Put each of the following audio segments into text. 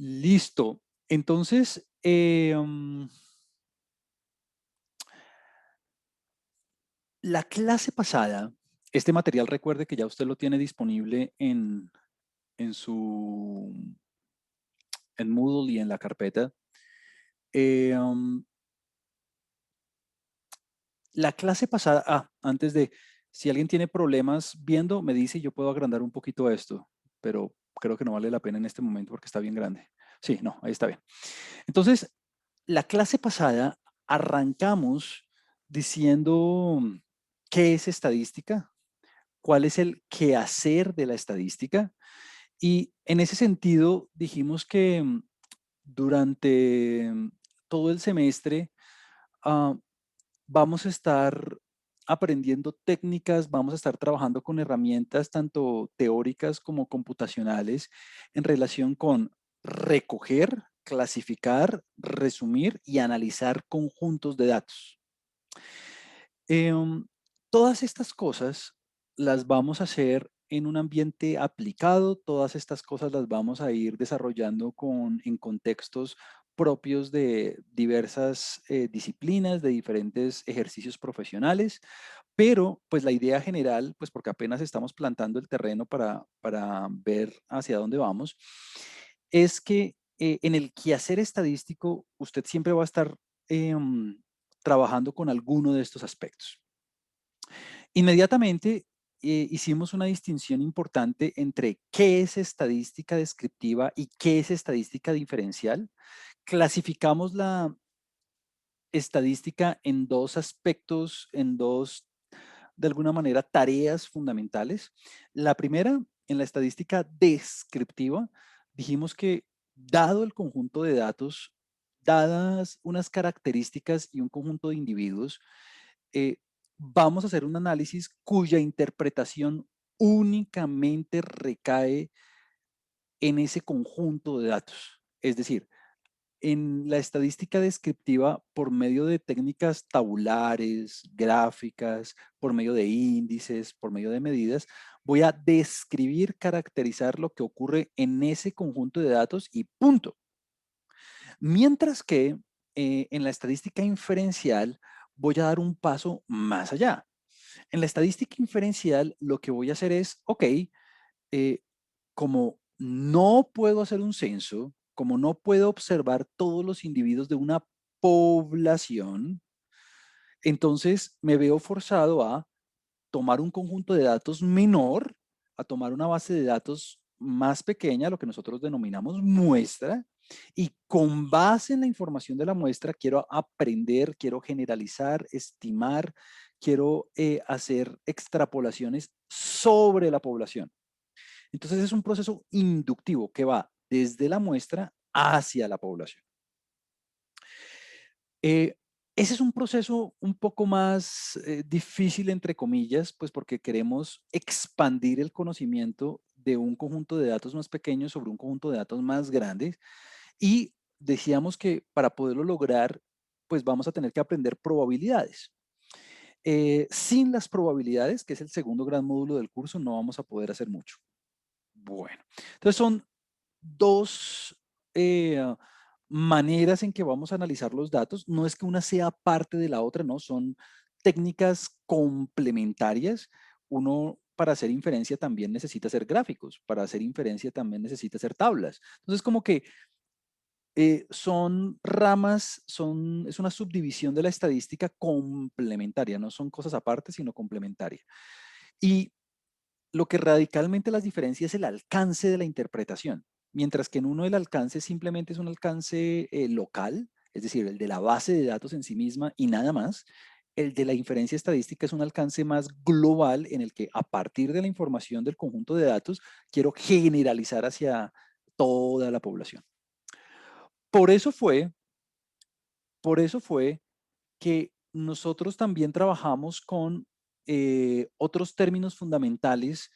Listo. Entonces, la clase pasada, este material recuerde que ya usted lo tiene disponible en su, en Moodle y en la carpeta. Eh, um, la clase pasada, antes de, si alguien tiene problemas viendo, me dice y yo puedo agrandar un poquito esto, pero creo que no vale la pena en este momento porque está bien grande. Sí, no, ahí está bien. Entonces, la clase pasada arrancamos diciendo qué es estadística, cuál es el quehacer de la estadística. Y en ese sentido dijimos que durante todo el semestre ah, vamos a estar aprendiendo técnicas, vamos a estar trabajando con herramientas tanto teóricas como computacionales en relación con recoger, clasificar, resumir y analizar conjuntos de datos. Em, Todas estas cosas las vamos a hacer en un ambiente aplicado, todas estas cosas las vamos a ir desarrollando en contextos propios de diversas disciplinas, de diferentes ejercicios profesionales, pero pues la idea general, pues porque apenas estamos plantando el terreno para ver hacia dónde vamos, es que en el quehacer estadístico usted siempre va a estar em, trabajando con alguno de estos aspectos. Inmediatamente hicimos una distinción importante entre qué es estadística descriptiva y qué es estadística diferencial. Clasificamos la estadística en dos aspectos, en dos, de alguna manera, tareas fundamentales. La primera, en la estadística descriptiva, dijimos que dado el conjunto de datos, dadas unas características y un conjunto de individuos, eh, vamos a hacer un análisis cuya interpretación únicamente recae en ese conjunto de datos. Es decir, en la estadística descriptiva, por medio de técnicas tabulares, gráficas, por medio de índices, por medio de medidas, voy a describir, caracterizar lo que ocurre en ese conjunto de datos y punto. Mientras que en la estadística inferencial voy a dar un paso más allá. En la estadística inferencial, lo que voy a hacer es, ok, como no puedo hacer un censo, como no puedo observar todos los individuos de una población, entonces me veo forzado a tomar un conjunto de datos menor, a tomar una base de datos más pequeña, lo que nosotros denominamos muestra, y con base en la información de la muestra quiero aprender, quiero generalizar, estimar, quiero hacer extrapolaciones sobre la población. Entonces es un proceso inductivo que va desde la muestra hacia la población. Eh, Ese es un proceso un poco más difícil, entre comillas, pues porque queremos expandir el conocimiento de un conjunto de datos más pequeños sobre un conjunto de datos más grandes. Y decíamos que para poderlo lograr, pues vamos a tener que aprender probabilidades. Sin las probabilidades, que es el segundo gran módulo del curso, no vamos a poder hacer mucho. Bueno, entonces son dos maneras en que vamos a analizar los datos. No es que una sea parte de la otra, no, son técnicas complementarias. Uno para hacer inferencia también necesita hacer gráficos, para hacer inferencia también necesita hacer tablas. Entonces, como que son ramas, es una subdivisión de la estadística complementaria, no son cosas aparte, sino complementaria. Y lo que radicalmente las diferencia es el alcance de la interpretación, mientras que en uno el alcance simplemente es un alcance local, es decir, el de la base de datos en sí misma y nada más. El de la inferencia estadística es un alcance más global en el que a partir de la información del conjunto de datos quiero generalizar hacia toda la población. Por eso fue, por eso fue que nosotros también trabajamos con otros términos fundamentales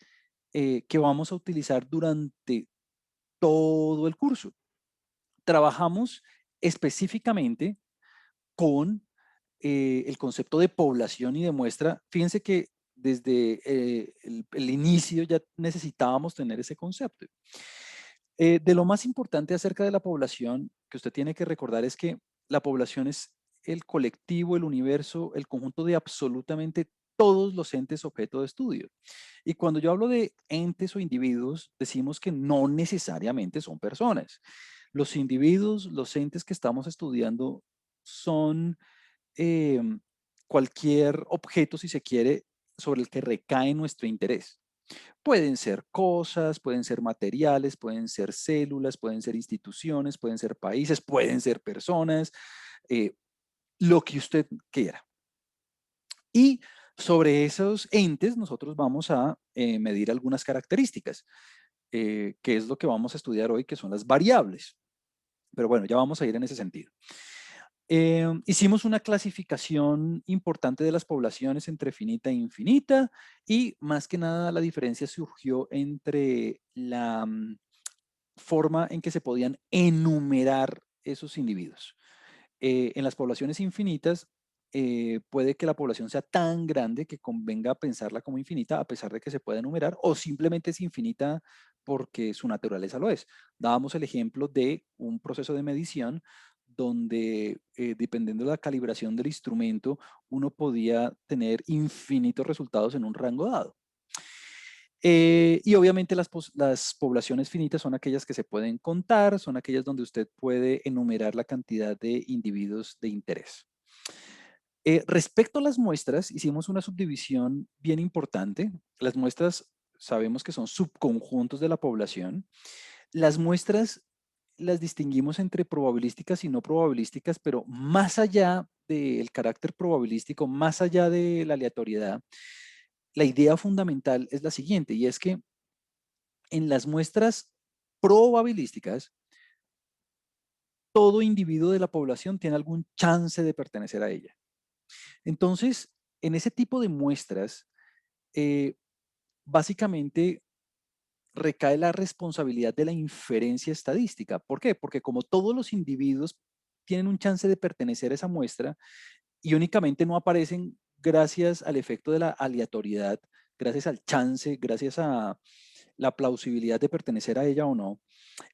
que vamos a utilizar durante todo el curso. Trabajamos específicamente con el concepto de población y de muestra. Fíjense que desde el inicio ya necesitábamos tener ese concepto. De lo más importante acerca de la población que usted tiene que recordar es que la población es el colectivo, el universo, el conjunto de absolutamente todos los entes objeto de estudio. Y cuando yo hablo de entes o individuos, decimos que no necesariamente son personas. Los individuos, los entes que estamos estudiando son eh, cualquier objeto, si se quiere, sobre el que recae nuestro interés. Pueden ser cosas, pueden ser materiales, pueden ser células, pueden ser instituciones, pueden ser países, pueden ser personas, eh, lo que usted quiera. Y sobre esos entes nosotros vamos a medir algunas características, que es lo que vamos a estudiar hoy, que son las variables. Pero bueno, ya vamos a ir en ese sentido. Hicimos una clasificación importante de las poblaciones entre finita e infinita y más que nada la diferencia surgió entre la forma en que se podían enumerar esos individuos. En las poblaciones infinitas, puede que la población sea tan grande que convenga pensarla como infinita a pesar de que se pueda enumerar o simplemente es infinita porque su naturaleza lo es. Dábamos el ejemplo de un proceso de medición donde dependiendo de la calibración del instrumento, uno podía tener infinitos resultados en un rango dado. Y obviamente las poblaciones finitas son aquellas que se pueden contar, son aquellas donde usted puede enumerar la cantidad de individuos de interés. Respecto a las muestras, hicimos una subdivisión bien importante. Las muestras sabemos que son subconjuntos de la población. Las muestras las distinguimos entre probabilísticas y no probabilísticas, pero más allá del carácter probabilístico, más allá de la aleatoriedad, la idea fundamental es la siguiente, y es que en las muestras probabilísticas, todo individuo de la población tiene algún chance de pertenecer a ella. Entonces, en ese tipo de muestras, eh, básicamente recae la responsabilidad de la inferencia estadística. ¿Por qué? Porque como todos los individuos tienen un chance de pertenecer a esa muestra y únicamente no aparecen gracias al efecto de la aleatoriedad, gracias al chance, gracias a la plausibilidad de pertenecer a ella o no,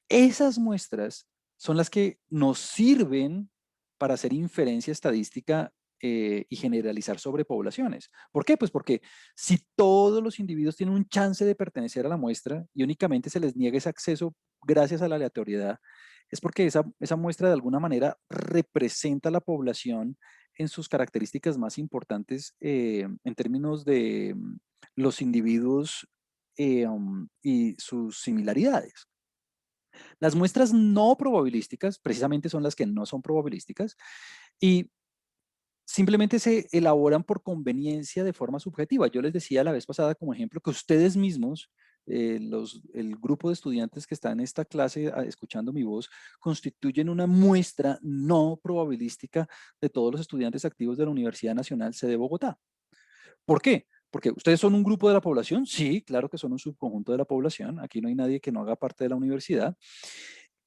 esas muestras son las que nos sirven para hacer inferencia estadística y generalizar sobre poblaciones. ¿Por qué? Pues porque si todos los individuos tienen un chance de pertenecer a la muestra y únicamente se les niega ese acceso gracias a la aleatoriedad, es porque esa muestra de alguna manera representa a la población en sus características más importantes en términos de los individuos y sus similaridades. Las muestras no probabilísticas precisamente son las que no son probabilísticas y simplemente se elaboran por conveniencia de forma subjetiva. Yo les decía la vez pasada como ejemplo que ustedes mismos, el grupo de estudiantes que está en esta clase escuchando mi voz, constituyen una muestra no probabilística de todos los estudiantes activos de la Universidad Nacional C de Bogotá. ¿Por qué? Porque ustedes son un grupo de la población, sí, claro que son un subconjunto de la población, aquí no hay nadie que no haga parte de la universidad,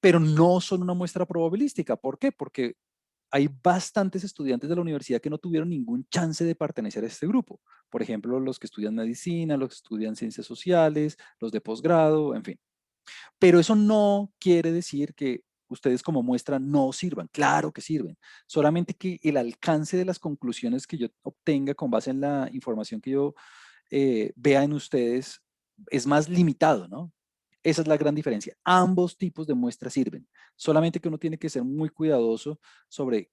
pero no son una muestra probabilística. ¿Por qué? Porque hay bastantes estudiantes de la universidad que no tuvieron ningún chance de pertenecer a este grupo. Por ejemplo, los que estudian medicina, los que estudian ciencias sociales, los de posgrado, en fin. Pero eso no quiere decir que ustedes como muestra no sirvan. Claro que sirven. Solamente que el alcance de las conclusiones que yo obtenga con base en la información que yo vea en ustedes es más limitado, ¿no? Esa es la gran diferencia. Ambos tipos de muestras sirven. Solamente que uno tiene que ser muy cuidadoso sobre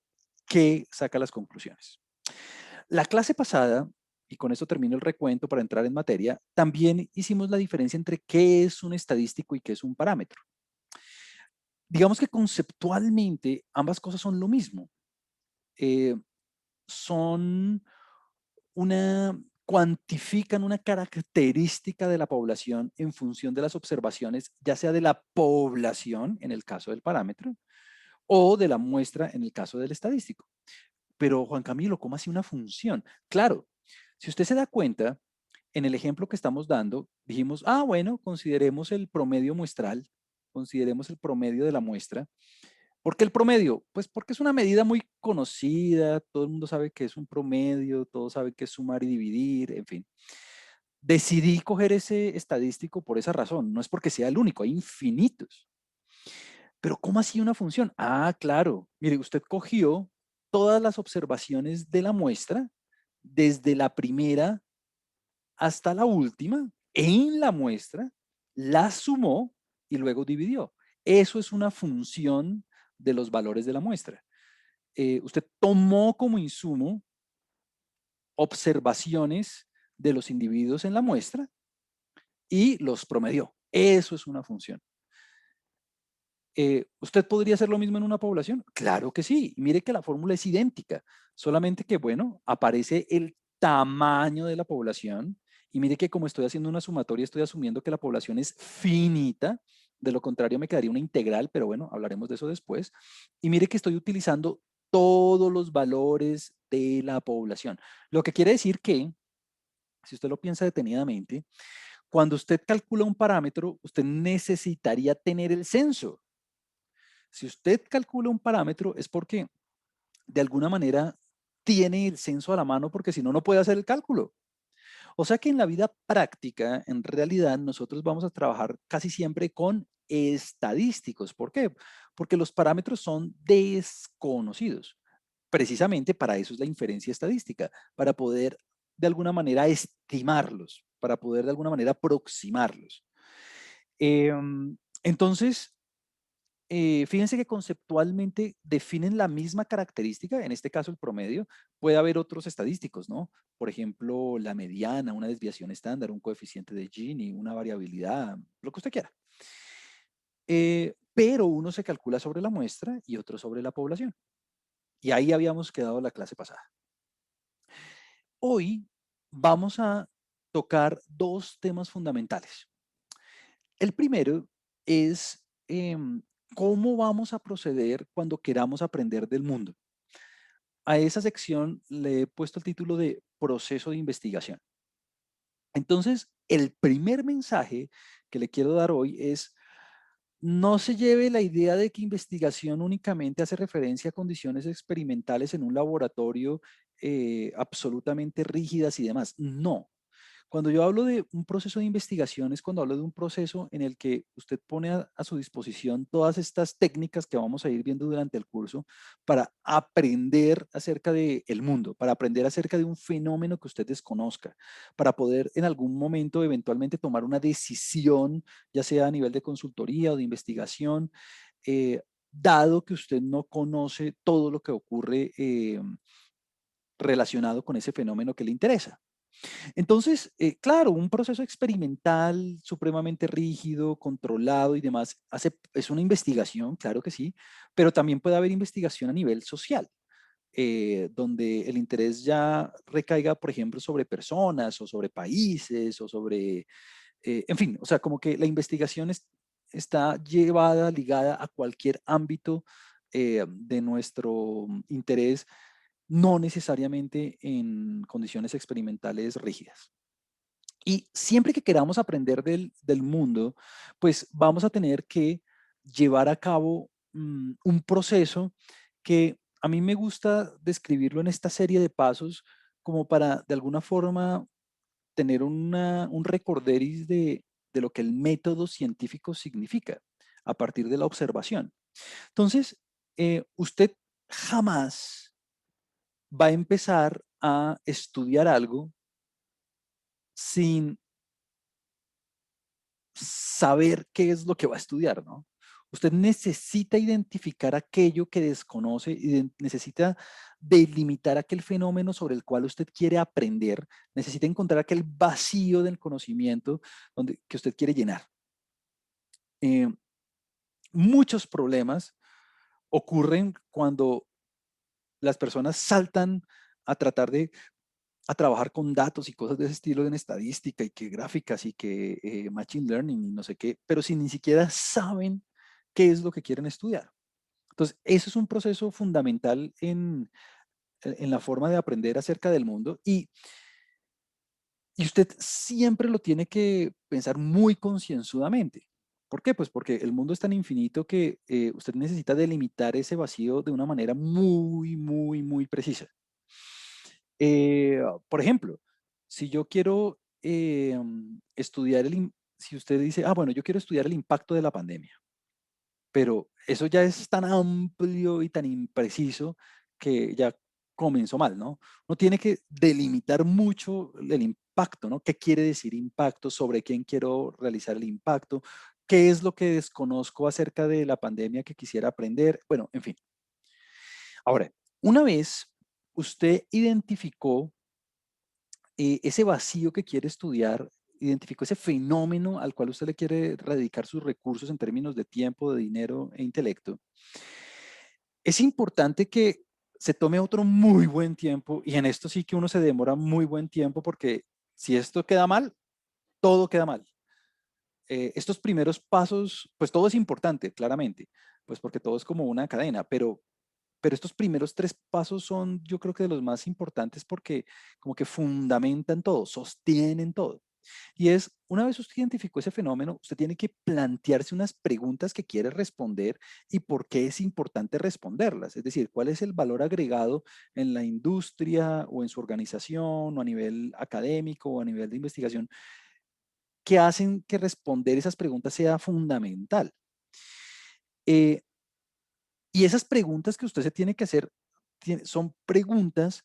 qué saca las conclusiones. La clase pasada, y con esto termino el recuento para entrar en materia, también hicimos la diferencia entre qué es un estadístico y qué es un parámetro. Digamos que conceptualmente ambas cosas son lo mismo. Eh, son una, cuantifican una característica de la población en función de las observaciones, ya sea de la población en el caso del parámetro o de la muestra en el caso del estadístico. Pero Juan Camilo, ¿cómo así una función? Claro, si usted se da cuenta, en el ejemplo que estamos dando, dijimos, bueno, consideremos el promedio muestral, consideremos el promedio de la muestra. ¿Por qué el promedio? Pues porque es una medida muy conocida, todo el mundo sabe que es un promedio, todos saben que es sumar y dividir, en fin. Decidí coger ese estadístico por esa razón, no es porque sea el único, hay infinitos. Pero ¿cómo así una función? Ah, claro. Mire, usted cogió todas las observaciones de la muestra, desde la primera hasta la última, en la muestra, las sumó y luego dividió. Eso es una función de los valores de la muestra. Usted tomó como insumo observaciones de los individuos en la muestra y los promedió. Eso es una función. ¿Usted podría hacer lo mismo en una población? Claro que sí. Y mire que la fórmula es idéntica, solamente que, bueno, aparece el tamaño de la población y mire que como estoy haciendo una sumatoria, estoy asumiendo que la población es finita, de lo contrario me quedaría una integral, pero bueno, hablaremos de eso después. Y mire que estoy utilizando todos los valores de la población, lo que quiere decir que, si usted lo piensa detenidamente, cuando usted calcula un parámetro, usted necesitaría tener el censo. Si usted calcula un parámetro es porque de alguna manera tiene el censo a la mano porque si no, no puede hacer el cálculo. O sea que en la vida práctica, en realidad, nosotros vamos a trabajar casi siempre con estadísticos. ¿Por qué? Porque los parámetros son desconocidos. Precisamente para eso es la inferencia estadística, para poder de alguna manera estimarlos, para poder de alguna manera aproximarlos. Entonces, fíjense que conceptualmente definen la misma característica, en este caso el promedio, puede haber otros estadísticos, ¿no? Por ejemplo, la mediana, una desviación estándar, un coeficiente de Gini, una variabilidad, lo que usted quiera. Pero uno se calcula sobre la muestra y otro sobre la población. Y ahí habíamos quedado la clase pasada. Hoy vamos a tocar dos temas fundamentales. El primero es cómo vamos a proceder cuando queramos aprender del mundo. A esa sección le he puesto el título de proceso de investigación. Entonces, el primer mensaje que le quiero dar hoy es, no se lleve la idea de que investigación únicamente hace referencia a condiciones experimentales en un laboratorio absolutamente rígidas y demás. No, cuando yo hablo de un proceso de investigación es cuando hablo de un proceso en el que usted pone a su disposición todas estas técnicas que vamos a ir viendo durante el curso para aprender acerca del mundo, para aprender acerca de un fenómeno que usted desconozca, para poder en algún momento eventualmente tomar una decisión, ya sea a nivel de consultoría o de investigación, dado que usted no conoce todo lo que ocurre relacionado con ese fenómeno que le interesa. Entonces, claro, un proceso experimental supremamente rígido, controlado y demás, es una investigación, claro que sí, pero también puede haber investigación a nivel social, donde el interés ya recaiga, por ejemplo, sobre personas o sobre países o sobre, en fin, o sea, como que la investigación está llevada, ligada a cualquier ámbito de nuestro interés, no necesariamente en condiciones experimentales rígidas. Y siempre que queramos aprender del mundo, pues vamos a tener que llevar a cabo un proceso que a mí me gusta describirlo en esta serie de pasos como para de alguna forma tener un recorderis de lo que el método científico significa a partir de la observación. Entonces, usted jamás va a empezar a estudiar algo sin saber qué es lo que va a estudiar, ¿no? Usted necesita identificar aquello que desconoce y necesita delimitar aquel fenómeno sobre el cual usted quiere aprender, necesita encontrar aquel vacío del conocimiento que usted quiere llenar. Eh, Muchos problemas ocurren cuando las personas saltan a tratar a trabajar con datos y cosas de ese estilo en estadística y que gráficas y que machine learning y no sé qué, pero si ni siquiera saben qué es lo que quieren estudiar. Entonces, eso es un proceso fundamental en la forma de aprender acerca del mundo y usted siempre lo tiene que pensar muy concienzudamente. ¿Por qué? Pues porque el mundo es tan infinito que usted necesita delimitar ese vacío de una manera muy, muy, muy precisa. Por ejemplo, si yo quiero estudiar si usted dice, ah, bueno, yo quiero estudiar el impacto de la pandemia. pero eso ya es tan amplio y tan impreciso que ya comenzó mal, ¿no? Uno tiene que delimitar mucho el impacto, ¿no? ¿Qué quiere decir impacto? ¿Sobre quién quiero realizar el impacto? ¿Qué es lo que desconozco acerca de la pandemia que quisiera aprender? Bueno, en fin. Ahora, una vez usted identificó ese vacío que quiere estudiar, identificó ese fenómeno al cual usted le quiere dedicar sus recursos en términos de tiempo, de dinero e intelecto, es importante que se tome otro muy buen tiempo, y en esto sí que uno se demora muy buen tiempo, porque si esto queda mal, todo queda mal. Estos primeros pasos, pues todo es importante, claramente, pues porque todo es como una cadena, pero estos primeros tres pasos son, yo creo que de los más importantes, porque como que fundamentan todo, sostienen todo. Y es, una vez usted identificó ese fenómeno, usted tiene que plantearse unas preguntas que quiere responder y por qué es importante responderlas. Es decir, cuál es el valor agregado en la industria o en su organización o a nivel académico o a nivel de investigación que hacen que responder esas preguntas sea fundamental. Eh, y esas preguntas que usted se tiene que hacer son preguntas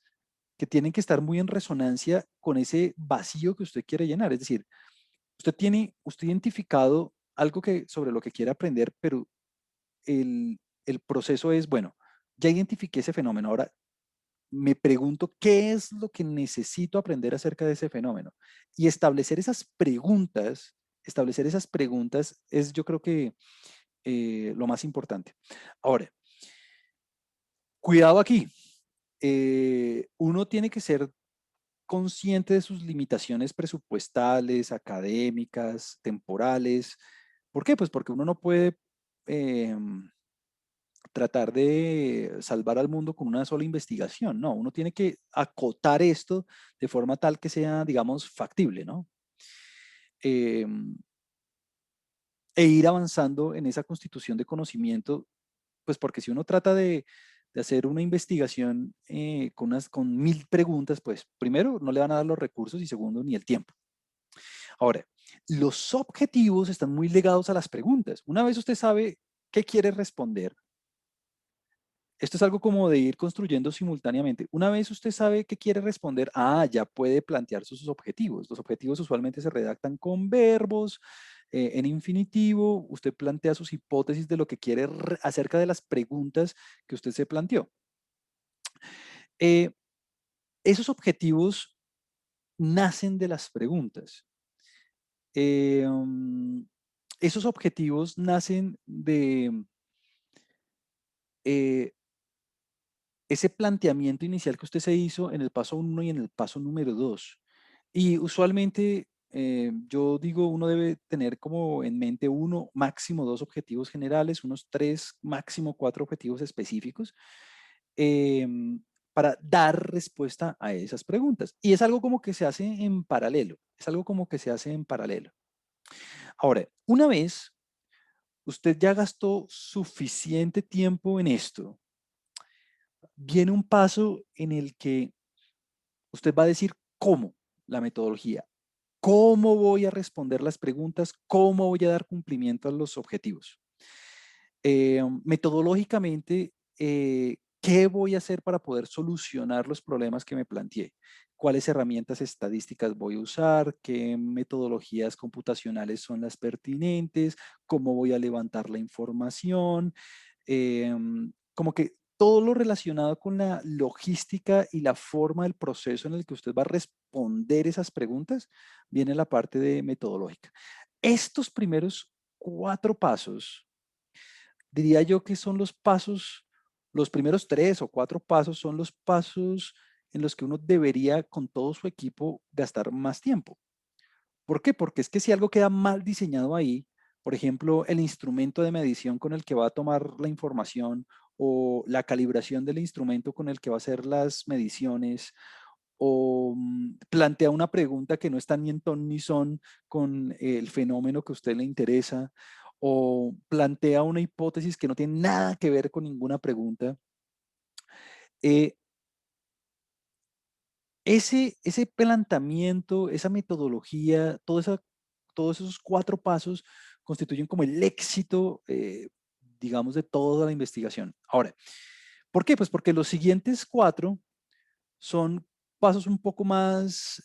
que tienen que estar muy en resonancia con ese vacío que usted quiere llenar. Es decir, usted identificado algo sobre lo que quiere aprender, pero el proceso es, bueno, ya identifiqué ese fenómeno, ahora me pregunto qué es lo que necesito aprender acerca de ese fenómeno. Y establecer esas preguntas es, yo creo que lo más importante. Ahora, cuidado aquí. Uno tiene que ser consciente de sus limitaciones presupuestales, académicas, temporales. ¿Por qué? Pues porque uno no puede tratar de salvar al mundo con una sola investigación, no, uno tiene que acotar esto de forma tal que sea, digamos, factible, ¿no? Em, e ir avanzando en esa constitución de conocimiento, pues porque si uno trata de hacer una investigación con 1000 preguntas, pues primero no le van a dar los recursos y segundo ni el tiempo. Ahora, los objetivos están muy ligados a las preguntas. Una vez usted sabe qué quiere responder, esto es algo como de ir construyendo simultáneamente. Una vez usted sabe qué quiere responder, ya puede plantear sus objetivos. Los objetivos usualmente se redactan con verbos, en infinitivo. Usted plantea sus hipótesis de lo que quiere acerca de las preguntas que usted se planteó. Eh, Esos objetivos nacen de las preguntas. Esos objetivos nacen de eh, ese planteamiento inicial que usted se hizo en el paso 1 y en el paso número 2. Y usualmente yo digo, uno debe tener como en mente uno, máximo dos objetivos generales, unos tres, máximo cuatro objetivos específicos, para dar respuesta a esas preguntas. Y es algo como que se hace en paralelo, es algo como que se hace en paralelo. Ahora, una vez usted ya gastó suficiente tiempo en esto, viene un paso en el que usted va a decir cómo la metodología, cómo voy a responder las preguntas, cómo voy a dar cumplimiento a los objetivos. Metodológicamente, ¿qué voy a hacer para poder solucionar los problemas que me planteé? ¿Cuáles herramientas estadísticas voy a usar? ¿Qué metodologías computacionales son las pertinentes? ¿Cómo voy a levantar la información? Como que todo lo relacionado con la logística y la forma del proceso en el que usted va a responder esas preguntas, viene la parte de metodológica. Estos primeros 4 pasos, diría yo que son los pasos, los primeros 3 o 4 pasos son los pasos en los que uno debería con todo su equipo gastar más tiempo. ¿Por qué? Porque es que si algo queda mal diseñado ahí, por ejemplo, el instrumento de medición con el que va a tomar la información o la calibración del instrumento con el que va a hacer las mediciones o plantea una pregunta que no está ni en ton ni son con el fenómeno que a usted le interesa o plantea una hipótesis que no tiene nada que ver con ninguna pregunta. eh, ese planteamiento, esa metodología, todos esos 4 pasos constituyen como el éxito digamos, de toda la investigación. Ahora, ¿por qué? Pues porque los siguientes 4 son pasos un poco más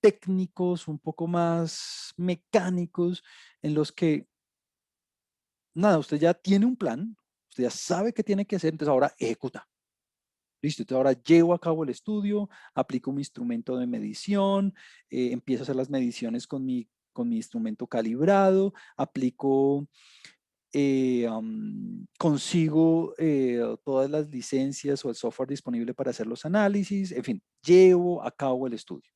técnicos, un poco más mecánicos, en los que, nada, usted ya tiene un plan, usted ya sabe qué tiene que hacer, entonces ahora ejecuta. Listo, entonces ahora llevo a cabo el estudio, aplico mi instrumento de medición, empiezo a hacer las mediciones con mi instrumento calibrado, aplico, consigo todas las licencias o el software disponible para hacer los análisis, en fin, llevo a cabo el estudio,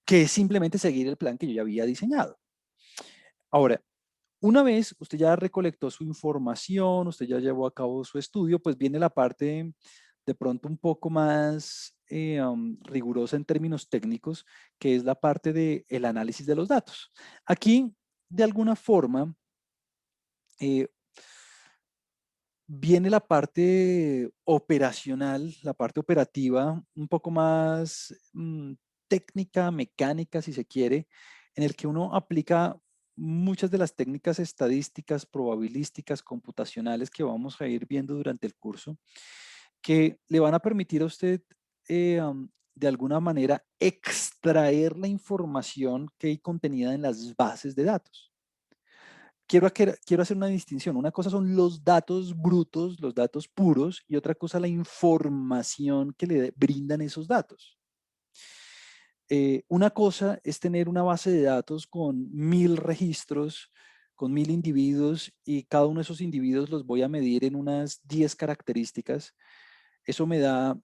que es simplemente seguir el plan que yo ya había diseñado. Ahora, una vez usted ya recolectó su información, usted ya llevó a cabo su estudio, pues viene la parte de pronto un poco más rigurosa en términos técnicos, que es la parte del análisis de los datos. Aquí, de alguna forma, eh, viene la parte operacional, la parte operativa, un poco más técnica, mecánica, si se quiere, en el que uno aplica muchas de las técnicas estadísticas, probabilísticas, computacionales que vamos a ir viendo durante el curso, que le van a permitir a usted, de alguna manera, extraer la información que hay contenida en las bases de datos. Quiero hacer una distinción. Una cosa son los datos brutos, los datos puros, y otra cosa la información que le brindan esos datos. Una cosa es tener una base de datos con 1000 registros, con 1000 individuos, y cada uno de esos individuos los voy a medir en unas 10 características. Eso me da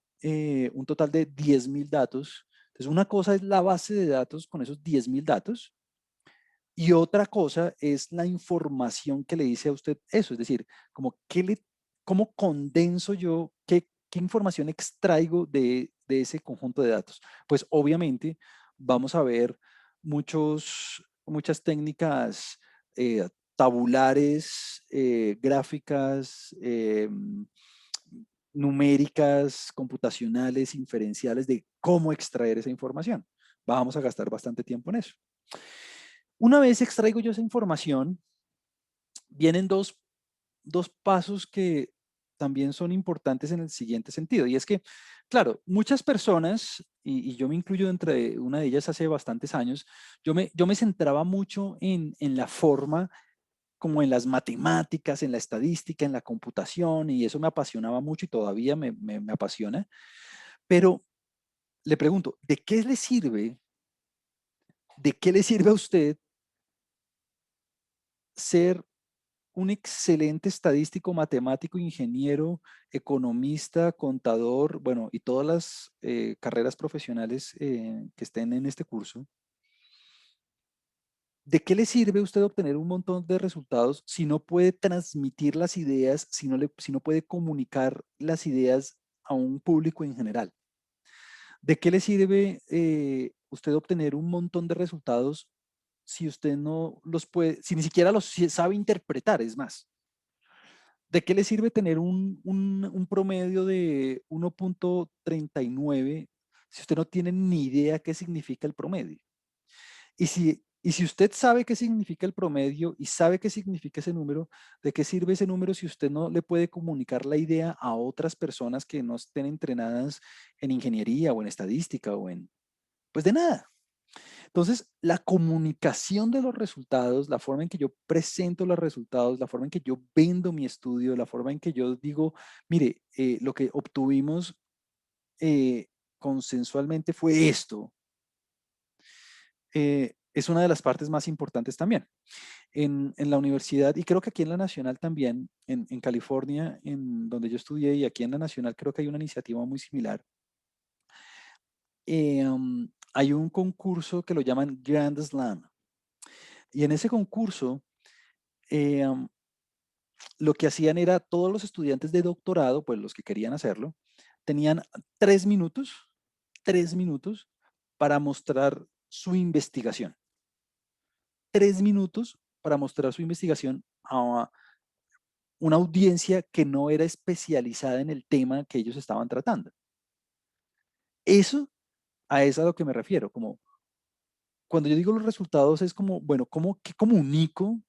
un total de 10.000 datos. Entonces, una cosa es la base de datos con esos 10.000 datos, y otra cosa es la información que le dice a usted eso, es decir, como cómo condenso yo, qué información extraigo de ese conjunto de datos. Pues obviamente vamos a ver muchas técnicas tabulares, gráficas, numéricas, computacionales, inferenciales de cómo extraer esa información. Vamos a gastar bastante tiempo en eso. Una vez extraigo yo esa información, vienen dos pasos que también son importantes en el siguiente sentido. Y es que, claro, muchas personas, y yo me incluyo entre una de ellas hace bastantes años, yo me centraba mucho en la forma, como en las matemáticas, en la estadística, en la computación, y eso me apasionaba mucho y todavía me apasiona. Pero le pregunto, de qué le sirve a usted ser un excelente estadístico, matemático, ingeniero, economista, contador, bueno, y todas las carreras profesionales que estén en este curso? ¿De qué le sirve a usted obtener un montón de resultados si no puede transmitir las ideas, si no puede comunicar las ideas a un público en general? ¿De qué le sirve usted obtener un montón de resultados si usted no los puede, si ni siquiera los sabe interpretar? Es más, ¿de qué le sirve tener un promedio de 1,39 si usted no tiene ni idea qué significa el promedio? Y si usted sabe qué significa el promedio y sabe qué significa ese número, ¿de qué sirve ese número si usted no le puede comunicar la idea a otras personas que no estén entrenadas en ingeniería o en estadística pues de nada? Entonces, la comunicación de los resultados, la forma en que yo presento los resultados, la forma en que yo vendo mi estudio, la forma en que yo digo, mire, lo que obtuvimos consensualmente fue esto, es una de las partes más importantes también. En la universidad, y creo que aquí en la Nacional también, en California, en donde yo estudié, y aquí en la Nacional creo que hay una iniciativa muy similar. Hay un concurso que lo llaman Grand Slam. Y en ese concurso, eh, lo que hacían era todos los estudiantes de doctorado, pues los que querían hacerlo, tenían 3 minutos, 3 minutos para mostrar su investigación. 3 minutos para mostrar su investigación a una audiencia que no era especializada en el tema que ellos estaban tratando. Eso, a eso es a lo que me refiero, como cuando yo digo los resultados es como, bueno, ¿qué comunico?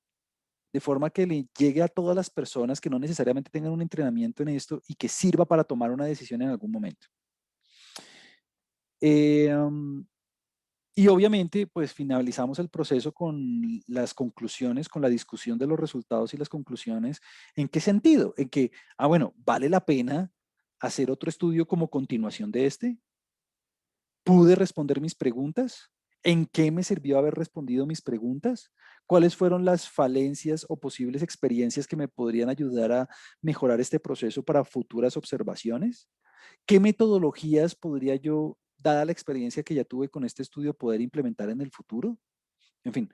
de forma que le llegue a todas las personas que no necesariamente tengan un entrenamiento en esto y que sirva para tomar una decisión en algún momento. Y obviamente, pues finalizamos el proceso con las conclusiones, con la discusión de los resultados y las conclusiones. ¿En qué sentido? En que, bueno, ¿vale la pena hacer otro estudio como continuación de este? ¿Pude responder mis preguntas? ¿En qué me sirvió haber respondido mis preguntas? ¿Cuáles fueron las falencias o posibles experiencias que me podrían ayudar a mejorar este proceso para futuras observaciones? ¿Qué metodologías podría yo, dada la experiencia que ya tuve con este estudio, poder implementar en el futuro? En fin,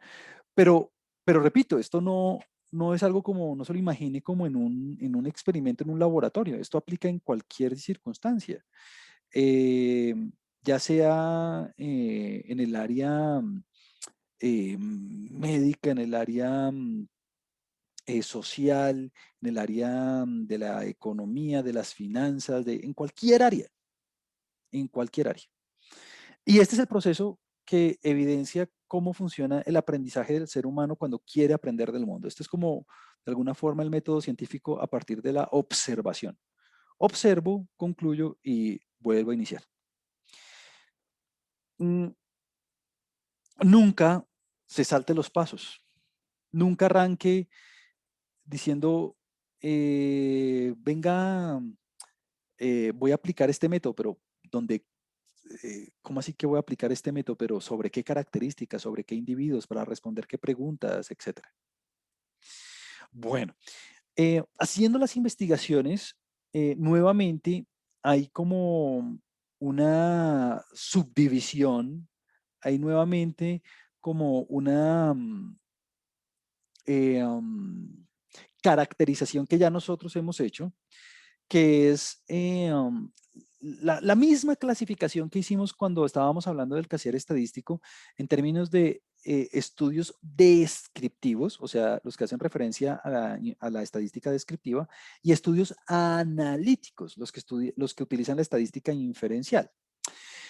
pero, pero repito, esto no es algo como, no se lo imagine como en un experimento en un laboratorio. Esto aplica en cualquier circunstancia. Eh, ya sea en el área médica, en el área social, en el área de la economía, de las finanzas, en cualquier área, en cualquier área. Y este es el proceso que evidencia cómo funciona el aprendizaje del ser humano cuando quiere aprender del mundo. Este es como, de alguna forma, el método científico a partir de la observación. Observo, concluyo y vuelvo a iniciar. Mm, Nunca se salte los pasos. Nunca arranque diciendo, venga, voy a aplicar este método, pero donde, ¿cómo así que voy a aplicar este método? Pero ¿sobre qué características? ¿Sobre qué individuos? ¿Para responder qué preguntas? Etcétera. Bueno, haciendo las investigaciones, nuevamente hay como una subdivisión, hay nuevamente como una caracterización que ya nosotros hemos hecho, que es la misma clasificación que hicimos cuando estábamos hablando del casier estadístico en términos de estudios descriptivos, o sea, los que hacen referencia a la estadística descriptiva, y estudios analíticos, los que utilizan la estadística inferencial.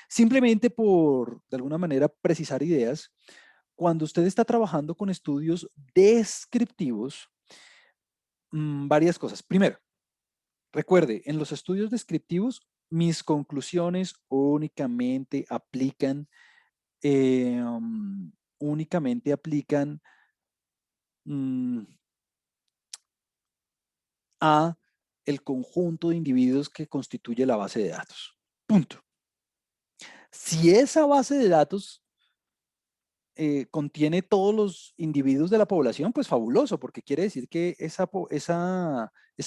Simplemente por, de alguna manera, precisar ideas, cuando usted está trabajando con estudios descriptivos, varias cosas. Primero, recuerde, en los estudios descriptivos, mis conclusiones eh, um, únicamente aplican mm, a el conjunto de individuos que constituye la base de datos. Punto. Si esa base de datos contiene todos los individuos de la población, pues fabuloso, porque quiere decir que esa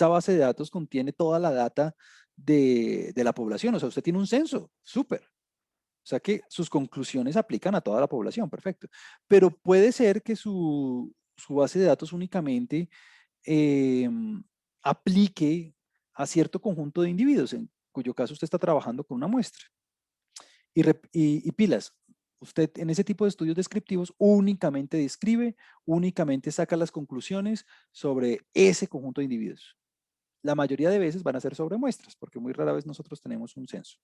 base de datos contiene toda la data de la población. O sea, usted tiene un censo, súper. O sea que sus conclusiones aplican a toda la población, perfecto. Pero puede ser que su base de datos únicamente eh, aplique a cierto conjunto de individuos, en cuyo caso usted está trabajando con una muestra. Y pilas, usted en ese tipo de estudios descriptivos únicamente describe, únicamente saca las conclusiones sobre ese conjunto de individuos. La mayoría de veces van a ser sobre muestras, porque muy rara vez nosotros tenemos un censo.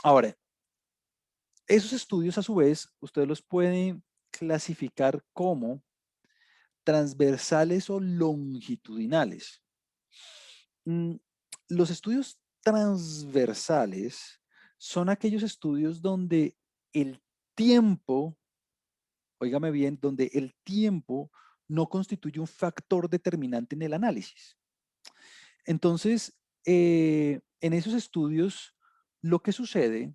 Ahora, esos estudios a su vez, usted los puede clasificar como transversales o longitudinales. Los estudios transversales son aquellos estudios donde el tiempo, óigame bien, donde el tiempo no constituye un factor determinante en el análisis. Entonces, en esos estudios, lo que sucede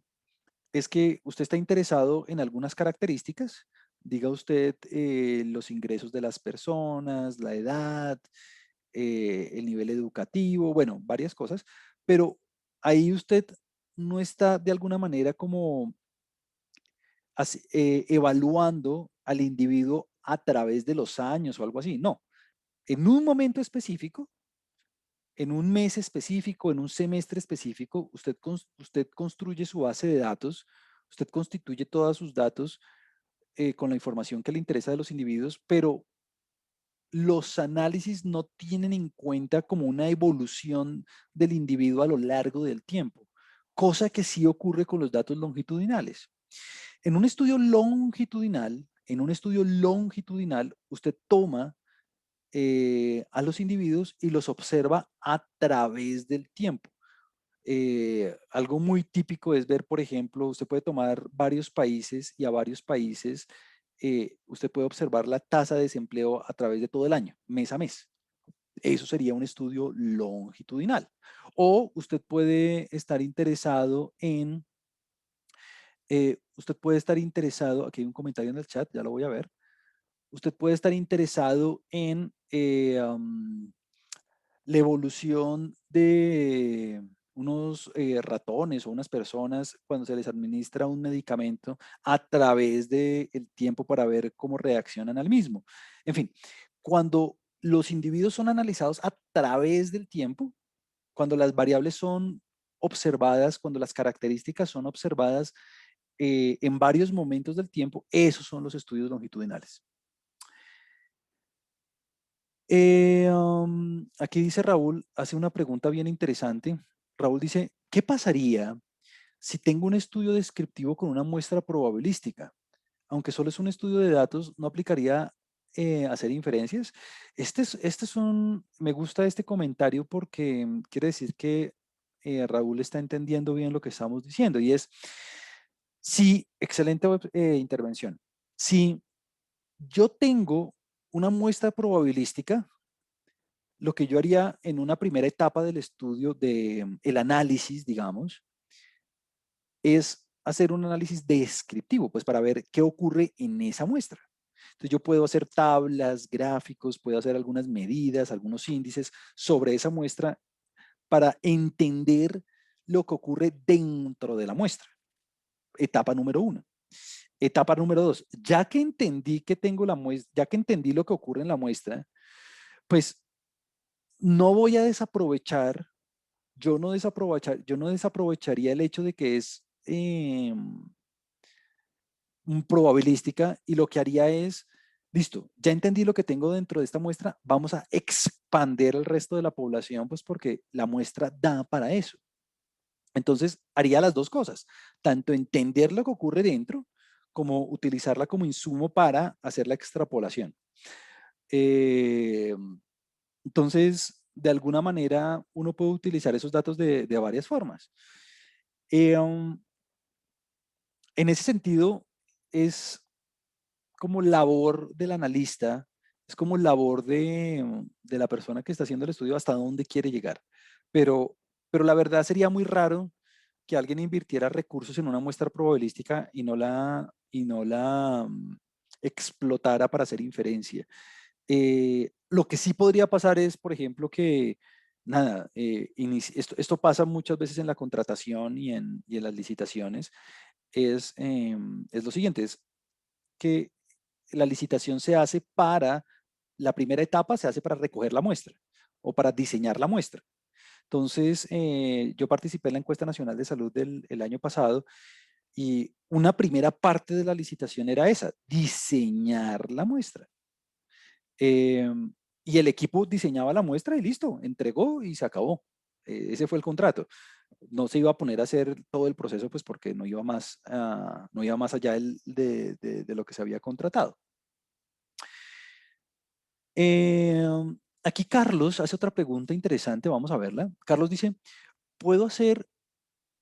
es que usted está interesado en algunas características, diga usted los ingresos de las personas, la edad, el nivel educativo, bueno, varias cosas, pero ahí usted no está de alguna manera como evaluando al individuo a través de los años o algo así, no. En un momento específico, en un mes específico, en un semestre específico, usted construye su base de datos, usted constituye todos sus datos con la información que le interesa de los individuos, pero los análisis no tienen en cuenta como una evolución del individuo a lo largo del tiempo, cosa que sí ocurre con los datos longitudinales. En un estudio longitudinal, en un estudio longitudinal, usted toma a los individuos y los observa a través del tiempo. Algo muy típico es ver, por ejemplo, usted puede tomar varios países y a varios países usted puede observar la tasa de desempleo a través de todo el año, mes a mes. Eso sería un estudio longitudinal. O usted puede estar interesado en, aquí hay un comentario en el chat, ya lo voy a ver. Usted puede estar interesado en la evolución de unos ratones o unas personas cuando se les administra un medicamento a través del tiempo para ver cómo reaccionan al mismo. En fin, cuando los individuos son analizados a través del tiempo, cuando las variables son observadas, cuando las características son observadas en varios momentos del tiempo, esos son los estudios longitudinales. Aquí dice Raúl, hace una pregunta bien interesante. Raúl dice, ¿qué pasaría si tengo un estudio descriptivo con una muestra probabilística? Aunque solo es un estudio de datos, ¿no aplicaría hacer inferencias? Me gusta este comentario porque quiere decir que Raúl está entendiendo bien lo que estamos diciendo y es, sí, excelente intervención. Si yo tengo una muestra probabilística, lo que yo haría en una primera etapa del estudio el análisis, digamos, es hacer un análisis descriptivo, pues para ver qué ocurre en esa muestra. Entonces yo puedo hacer tablas, gráficos, puedo hacer algunas medidas, algunos índices sobre esa muestra para entender lo que ocurre dentro de la muestra. Etapa número 1. Etapa número 2. Ya que entendí que tengo la muestra, ya que entendí lo que ocurre en la muestra, pues no voy a desaprovechar, yo no desaprovecharía el hecho de que es probabilística y lo que haría es, listo, ya entendí lo que tengo dentro de esta muestra, vamos a expandir el resto de la población, pues porque la muestra da para eso. Entonces, haría las dos cosas, tanto entender lo que ocurre dentro, como utilizarla como insumo para hacer la extrapolación. Eh, entonces, de alguna manera, uno puede utilizar esos datos de varias formas. En ese sentido, es como labor del analista, es como labor de la persona que está haciendo el estudio hasta dónde quiere llegar. Pero la verdad sería muy raro que alguien invirtiera recursos en una muestra probabilística y no la explotara para hacer inferencia. Lo que sí podría pasar es, por ejemplo, que nada, esto pasa muchas veces en la contratación y en las licitaciones, es lo siguiente, es que la licitación se hace la primera etapa se hace para recoger la muestra o para diseñar la muestra. Entonces, yo participé en la encuesta nacional de salud el año pasado y una primera parte de la licitación era esa, diseñar la muestra. Y el equipo diseñaba la muestra y listo, entregó y se acabó. Ese fue el contrato. No se iba a poner a hacer todo el proceso, pues porque no iba más allá de lo que se había contratado. Aquí Carlos hace otra pregunta interesante, vamos a verla. Carlos dice, ¿puedo hacer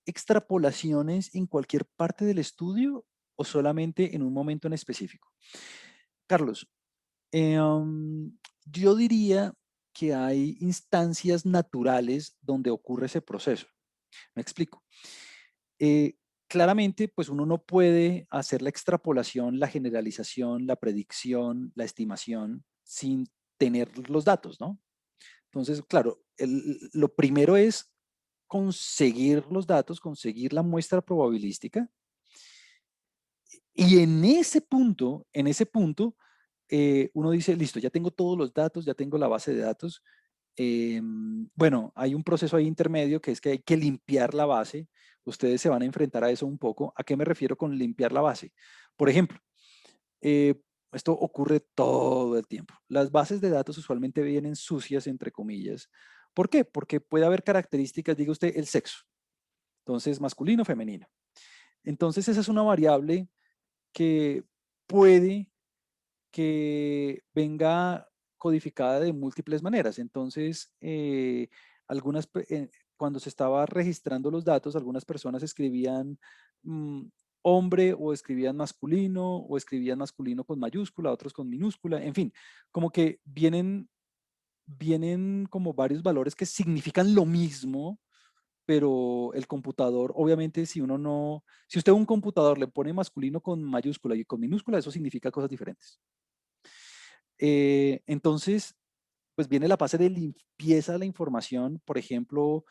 extrapolaciones en cualquier parte del estudio o solamente en un momento en específico? Carlos, yo diría que hay instancias naturales donde ocurre ese proceso. Me explico. Claramente, pues uno no puede hacer la extrapolación, la generalización, la predicción, la estimación sin tener los datos, ¿no? Entonces, claro, lo primero es conseguir los datos, conseguir la muestra probabilística. Y en ese punto, uno dice, listo, ya tengo todos los datos, ya tengo la base de datos. Bueno, hay un proceso ahí intermedio que es que hay que limpiar la base. Ustedes se van a enfrentar a eso un poco. ¿A qué me refiero con limpiar la base? Por ejemplo, eh, esto ocurre todo el tiempo. Las bases de datos usualmente vienen sucias, entre comillas. ¿Por qué? Porque puede haber características, diga usted, el sexo. Entonces, masculino, femenino. Entonces, esa es una variable que puede que venga codificada de múltiples maneras. Entonces, cuando se estaba registrando los datos, algunas personas escribían mm, hombre o escribían masculino con mayúscula, otros con minúscula, en fin, como que vienen como varios valores que significan lo mismo, pero el computador, obviamente, si usted a un computador le pone masculino con mayúscula y con minúscula, eso significa cosas diferentes. Entonces, pues viene la fase de limpieza de la información, por ejemplo,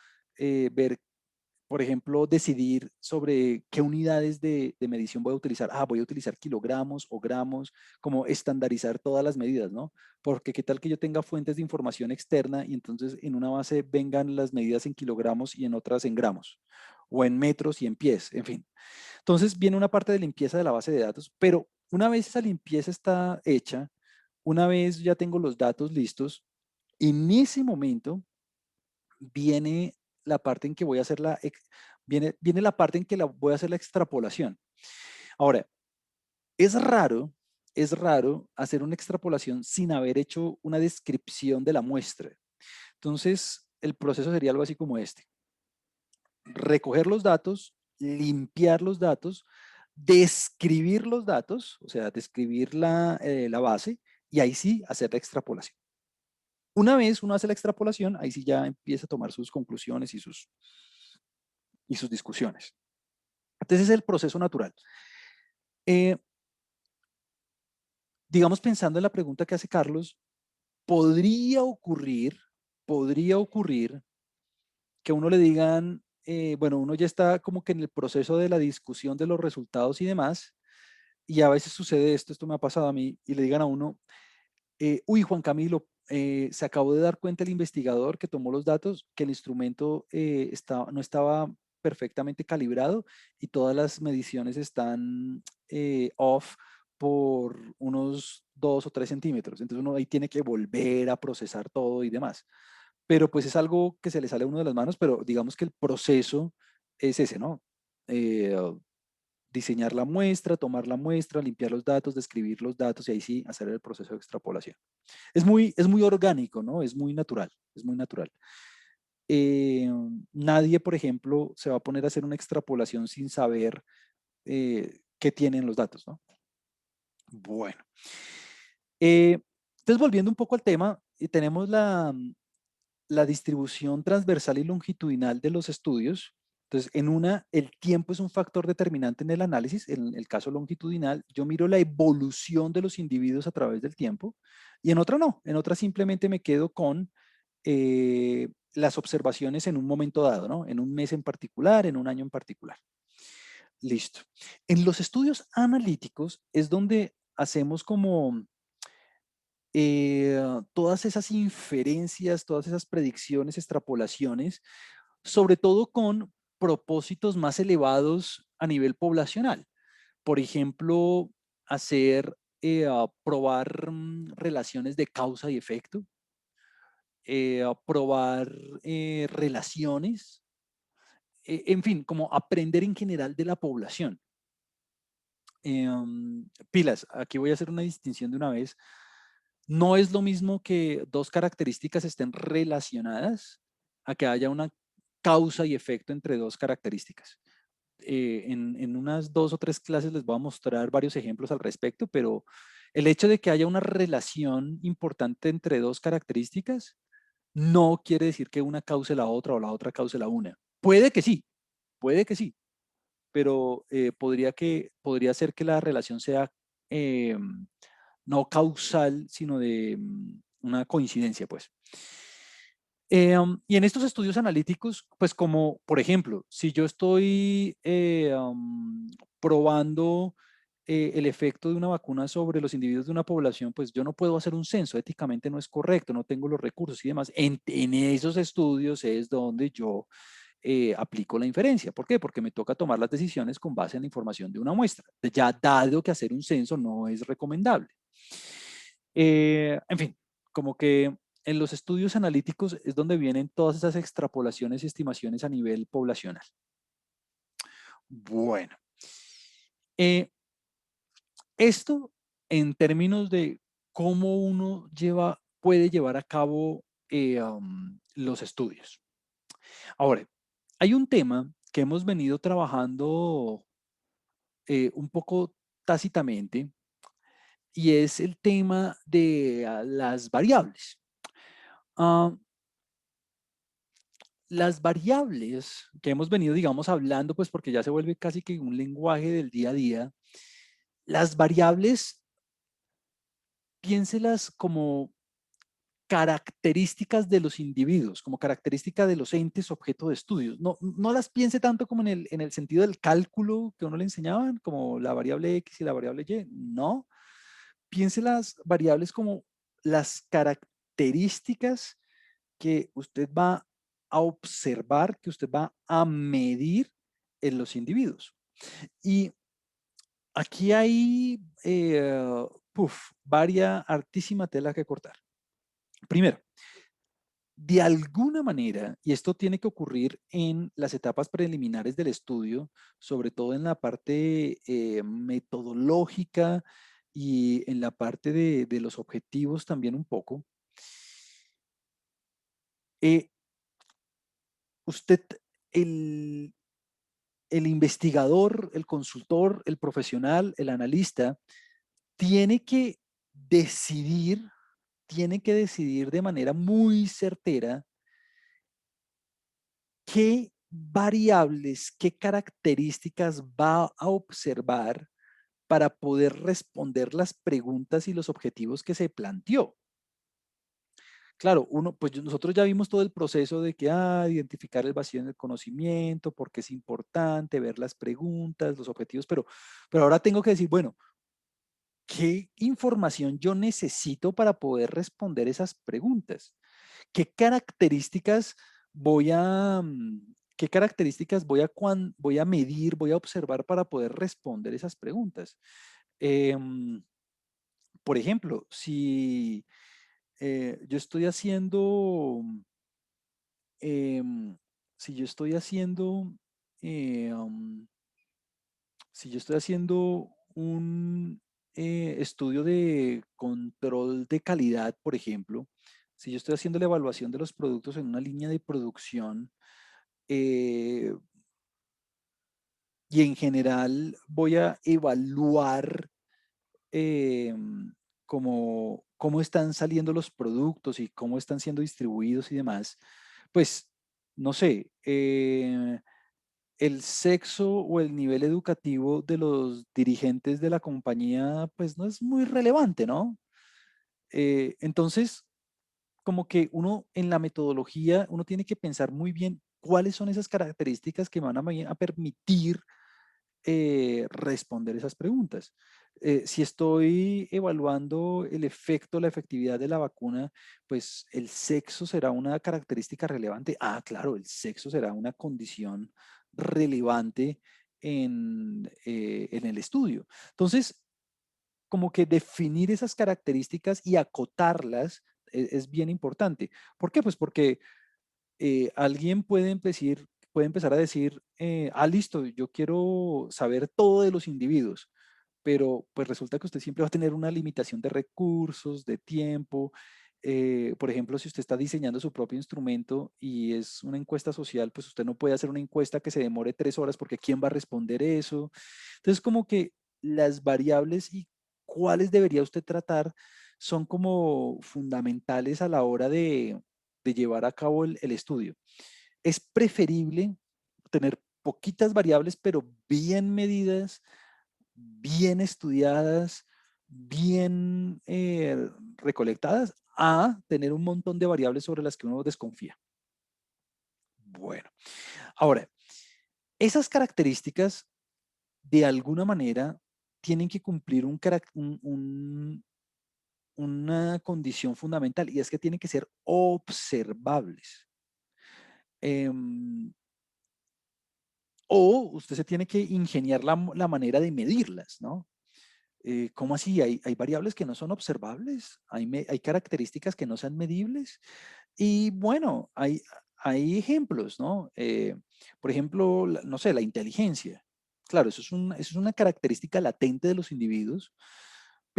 decidir sobre qué unidades de medición voy a utilizar. Voy a utilizar kilogramos o gramos, como estandarizar todas las medidas, ¿no? Porque qué tal que yo tenga fuentes de información externa y entonces en una base vengan las medidas en kilogramos y en otras en gramos, o en metros y en pies, en fin. Entonces viene una parte de limpieza de la base de datos, pero una vez esa limpieza está hecha, una vez ya tengo los datos listos, en ese momento viene la parte en que voy a hacer viene la parte en que voy a hacer la extrapolación. Ahora, es raro, es raro hacer una extrapolación sin haber hecho una descripción de la muestra. Entonces, el proceso sería algo así como este. Recoger los datos, limpiar los datos, describir los datos, o sea, describir la base, y ahí sí hacer la extrapolación. Una vez uno hace la extrapolación, ahí sí ya empieza a tomar sus conclusiones y sus discusiones. Entonces es el proceso natural. Eh, digamos, pensando en la pregunta que hace Carlos, podría ocurrir que a uno le digan, bueno, uno ya está como que en el proceso de la discusión de los resultados y demás, y a veces sucede esto me ha pasado a mí, y le digan a uno, uy, Juan Camilo, se acabó de dar cuenta el investigador que tomó los datos que el instrumento no estaba perfectamente calibrado y todas las mediciones están off por unos 2 o 3 centímetros. Entonces uno ahí tiene que volver a procesar todo y demás. Pero pues es algo que se le sale a uno de las manos, pero digamos que el proceso es ese, ¿no? Eh, diseñar la muestra, tomar la muestra, limpiar los datos, describir los datos y ahí sí hacer el proceso de extrapolación. Es muy orgánico, ¿no? Es muy natural, es muy natural. Eh, nadie, por ejemplo, se va a poner a hacer una extrapolación sin saber qué tienen los datos, ¿no? Bueno. Entonces, volviendo un poco al tema, tenemos la distribución transversal y longitudinal de los estudios. Entonces, el tiempo es un factor determinante en el análisis. En el caso longitudinal, yo miro la evolución de los individuos a través del tiempo y en otra no. En otra simplemente me quedo con las observaciones en un momento dado, ¿no? En un mes en particular, en un año en particular. Listo. En los estudios analíticos es donde hacemos como todas esas inferencias, todas esas predicciones, extrapolaciones, sobre todo con propósitos más elevados a nivel poblacional. Por ejemplo, probar relaciones de causa y efecto, probar relaciones, en fin, como aprender en general de la población. Pilas, aquí voy a hacer una distinción de una vez. No es lo mismo que dos características estén relacionadas a que haya una causa y efecto entre dos características. En unas 2 o 3 clases les voy a mostrar varios ejemplos al respecto, pero el hecho de que haya una relación importante entre dos características no quiere decir que una cause la otra o la otra cause la una. Puede que sí, pero podría ser que la relación sea eh, no causal, sino de una coincidencia, pues. Y en estos estudios analíticos, pues como, por ejemplo, si yo estoy probando el efecto de una vacuna sobre los individuos de una población, pues yo no puedo hacer un censo, éticamente no es correcto, no tengo los recursos y demás. En esos estudios es donde yo aplico la inferencia. ¿Por qué? Porque me toca tomar las decisiones con base en la información de una muestra. Ya dado que hacer un censo no es recomendable. En fin, como que en los estudios analíticos es donde vienen todas esas extrapolaciones y estimaciones a nivel poblacional. Bueno, esto en términos de cómo uno puede llevar a cabo los estudios. Ahora, hay un tema que hemos venido trabajando un poco tácitamente y es el tema de las variables. Ah, las variables que hemos venido, digamos, hablando, pues porque ya se vuelve casi que un lenguaje del día a día, las variables, piénselas como características de los individuos, como característica de los entes objeto de estudios. No, no las piense tanto como en el sentido del cálculo que uno le enseñaban, como la variable X y la variable Y. No, piense las variables como las características que usted va a observar, que usted va a medir en los individuos. Y aquí hay, varia hartísima tela que cortar. Primero, de alguna manera, y esto tiene que ocurrir en las etapas preliminares del estudio, sobre todo en la parte metodológica y en la parte de los objetivos también un poco, eh, usted, el, el investigador, el consultor, el profesional, el analista, tiene que decidir, tiene que decidir de manera muy certera qué variables, qué características va a observar para poder responder las preguntas y los objetivos que se planteó. Claro, pues nosotros ya vimos todo el proceso de que, identificar el vacío en el conocimiento, porque es importante ver las preguntas, los objetivos, pero ahora tengo que decir, bueno, ¿qué información yo necesito para poder responder esas preguntas? ¿Qué características qué características voy a medir, voy a observar para poder responder esas preguntas? Em, por ejemplo, si yo estoy haciendo, em, si yo estoy haciendo, eh, um, si yo estoy haciendo un estudio de control de calidad, por ejemplo, si yo estoy haciendo la evaluación de los productos en una línea de producción, eh, y en general voy a evaluar eh, cómo están saliendo los productos y cómo están siendo distribuidos y demás, pues no sé, el sexo o el nivel educativo de los dirigentes de la compañía, pues no es muy relevante, ¿no? Entonces, como que uno en la metodología, uno tiene que pensar muy bien cuáles son esas características que van a permitir responder esas preguntas. Si estoy evaluando el efecto, la efectividad de la vacuna, pues el sexo será una característica relevante. Claro, el sexo será una condición relevante en el estudio. Entonces, como que definir esas características y acotarlas es bien importante. ¿Por qué? Pues porque alguien puede empezar a decir, listo, yo quiero saber todo de los individuos, pero pues resulta que usted siempre va a tener una limitación de recursos, de tiempo. Por ejemplo, si usted está diseñando su propio instrumento y es una encuesta social, pues usted no puede hacer una encuesta que se demore 3 horas porque ¿quién va a responder eso? Entonces, como que las variables y cuáles debería usted tratar son como fundamentales a la hora de llevar a cabo el estudio. Es preferible tener poquitas variables, pero bien medidas, bien estudiadas, bien recolectadas, a tener un montón de variables sobre las que uno desconfía. Bueno, ahora, esas características de alguna manera tienen que cumplir una condición fundamental y es que tienen que ser observables. Em, o usted se tiene que ingeniar la manera de medirlas, ¿no? ¿Cómo así? Hay variables que no son observables, hay características que no sean medibles. Y bueno, hay ejemplos, ¿no? Por ejemplo, no sé, la inteligencia. Claro, eso es una característica latente de los individuos,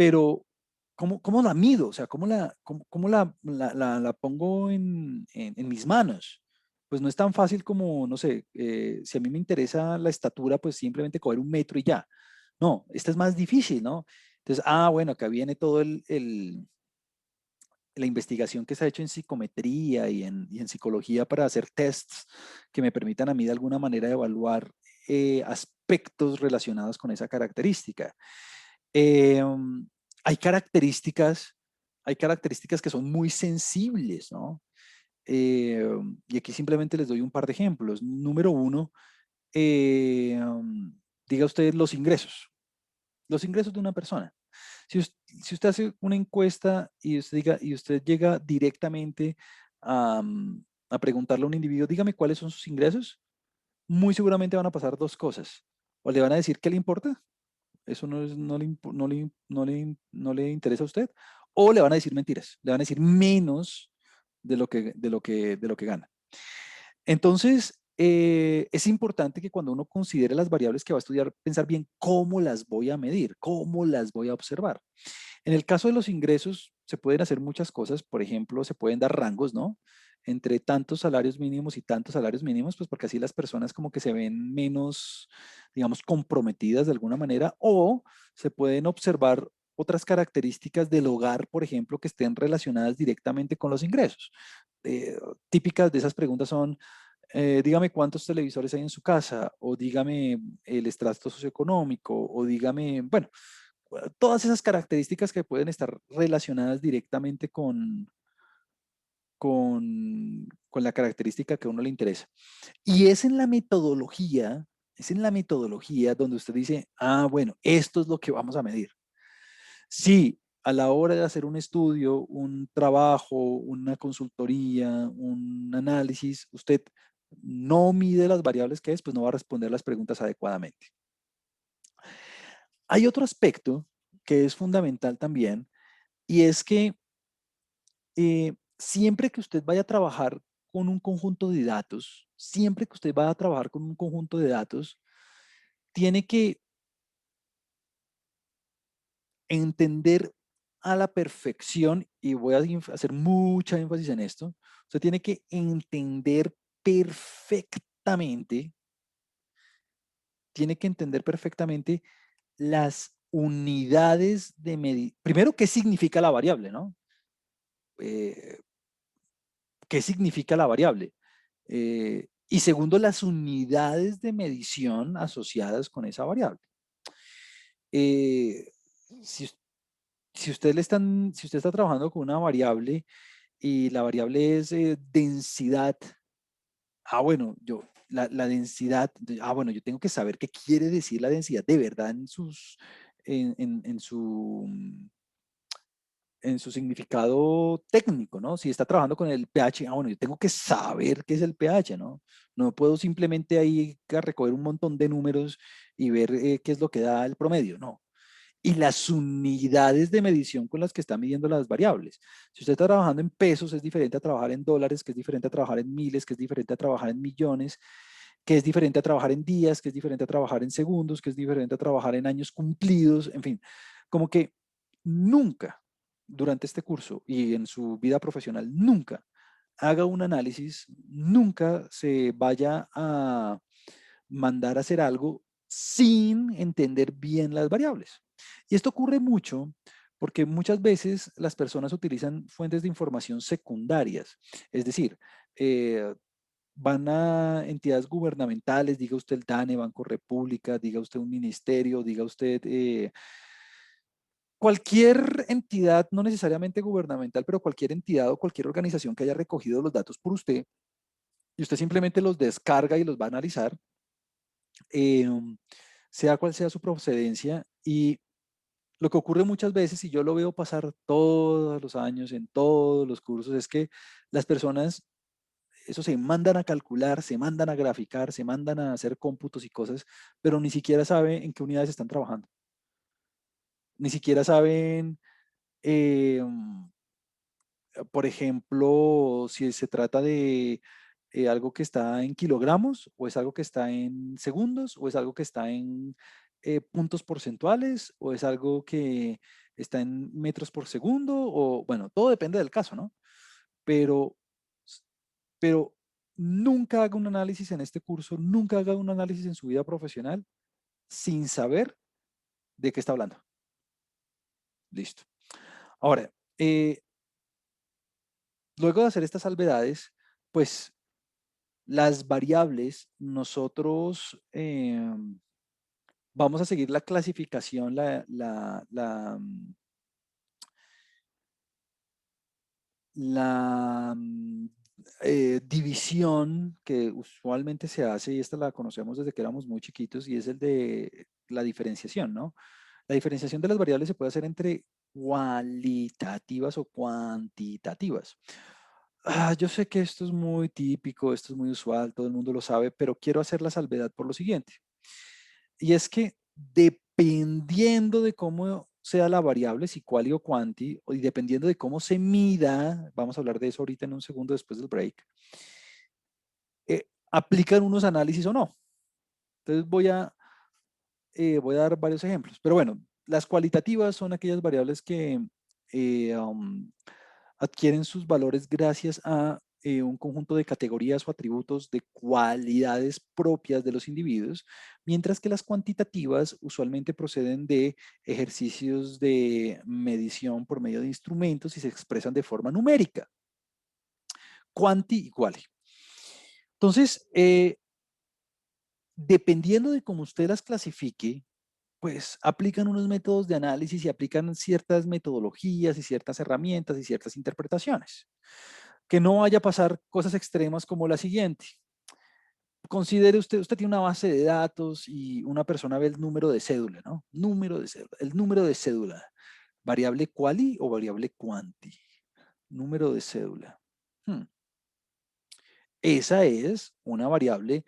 pero ¿cómo la mido? O sea, cómo la pongo en mis manos? Pues no es tan fácil como, no sé, si a mí me interesa la estatura, pues simplemente coger un metro y ya. No, esta es más difícil, ¿no? Entonces, bueno, acá viene todo la investigación que se ha hecho en psicometría y en psicología para hacer tests que me permitan a mí de alguna manera evaluar aspectos relacionados con esa característica. Eh, hay características, hay características que son muy sensibles, ¿no? Eh, y aquí simplemente les doy un par de ejemplos. Número uno, eh, diga usted los ingresos de una persona. Si usted hace una encuesta y usted llega directamente a preguntarle a un individuo, dígame cuáles son sus ingresos, muy seguramente van a pasar dos cosas. O le van a decir qué le importa, eso no le interesa a usted, o le van a decir mentiras, le van a decir menos de lo que gana. Entonces, es importante que cuando uno considere las variables que va a estudiar, pensar bien cómo las voy a medir, cómo las voy a observar. En el caso de los ingresos, se pueden hacer muchas cosas. Por ejemplo, se pueden dar rangos, ¿no? Entre tantos salarios mínimos y tantos salarios mínimos, pues porque así las personas como que se ven menos, digamos, comprometidas de alguna manera, o se pueden observar otras características del hogar, por ejemplo, que estén relacionadas directamente con los ingresos. Típicas de esas preguntas son, dígame cuántos televisores hay en su casa, o dígame el estrato socioeconómico, o dígame, bueno, todas esas características que pueden estar relacionadas directamente con la característica que a uno le interesa. Y es en la metodología donde usted dice, bueno, esto es lo que vamos a medir. Si a la hora de hacer un estudio, un trabajo, una consultoría, un análisis, usted no mide las variables que es, pues no va a responder las preguntas adecuadamente. Hay otro aspecto que es fundamental también, y es que siempre que usted vaya a trabajar con un conjunto de datos, siempre que usted vaya a trabajar con un conjunto de datos, tiene que entender a la perfección, y voy a hacer mucha énfasis en esto, usted tiene que entender perfectamente, tiene que entender perfectamente las unidades de medida. Primero, ¿qué significa la variable, no? Eh, ¿Qué significa la variable? Y segundo, las unidades de medición asociadas con esa variable. Eh, si, si usted está trabajando con una variable y la variable es densidad, bueno, la densidad, bueno, yo tengo que saber qué quiere decir la densidad de verdad en su significado técnico, ¿no? Si está trabajando con el pH, bueno, yo tengo que saber qué es el pH, ¿no? No puedo simplemente ahí recoger un montón de números y ver qué es lo que da el promedio, no. Y las unidades de medición con las que está midiendo las variables. Si usted está trabajando en pesos, es diferente a trabajar en dólares, que es diferente a trabajar en miles, que es diferente a trabajar en millones, que es diferente a trabajar en días, que es diferente a trabajar en segundos, que es diferente a trabajar en años cumplidos, en fin, como que nunca durante este curso y en su vida profesional, nunca haga un análisis, nunca se vaya a mandar a hacer algo sin entender bien las variables. Y esto ocurre mucho porque muchas veces las personas utilizan fuentes de información secundarias, es decir, van a entidades gubernamentales, diga usted el DANE, Banco República, diga usted un ministerio, diga usted cualquier entidad, no necesariamente gubernamental, pero cualquier entidad o cualquier organización que haya recogido los datos por usted, y usted simplemente los descarga y los va a analizar, eh, sea cual sea su procedencia. Y lo que ocurre muchas veces, y yo lo veo pasar todos los años en todos los cursos, es que las personas, eso se mandan a calcular, se mandan a graficar, se mandan a hacer cómputos y cosas, pero ni siquiera saben en qué unidades están trabajando. Ni siquiera saben, eh, por ejemplo, si se trata de algo que está en kilogramos, o es algo que está en segundos, o es algo que está en puntos porcentuales, o es algo que está en metros por segundo, o bueno, todo depende del caso, ¿no? Pero, pero nunca haga un análisis en este curso, nunca haga un análisis en su vida profesional sin saber de qué está hablando. Listo. Ahora, luego de hacer estas salvedades, pues las variables, nosotros vamos a seguir la clasificación, la división que usualmente se hace, y esta la conocemos desde que éramos muy chiquitos, y es el de la diferenciación, ¿no? La diferenciación de las variables se puede hacer entre cualitativas o cuantitativas. Yo sé que esto es muy típico, esto es muy usual, todo el mundo lo sabe, pero quiero hacer la salvedad por lo siguiente. Y es que dependiendo de cómo sea la variable, si quali o quanti, y dependiendo de cómo se mida, vamos a hablar de eso ahorita en un segundo después del break, aplican unos análisis o no. Entonces voy a dar varios ejemplos. Pero bueno, las cualitativas son aquellas variables que adquieren sus valores gracias a un conjunto de categorías o atributos de cualidades propias de los individuos, mientras que las cuantitativas usualmente proceden de ejercicios de medición por medio de instrumentos y se expresan de forma numérica. Quanti y quali. Entonces, dependiendo de cómo usted las clasifique, pues aplican unos métodos de análisis y aplican ciertas metodologías y ciertas herramientas y ciertas interpretaciones. Que no vaya a pasar cosas extremas como la siguiente. Considere usted tiene una base de datos y una persona ve el número de cédula, ¿no? Número de cédula, el número de cédula. ¿Variable quali o variable quanti? Número de cédula. Esa es una variable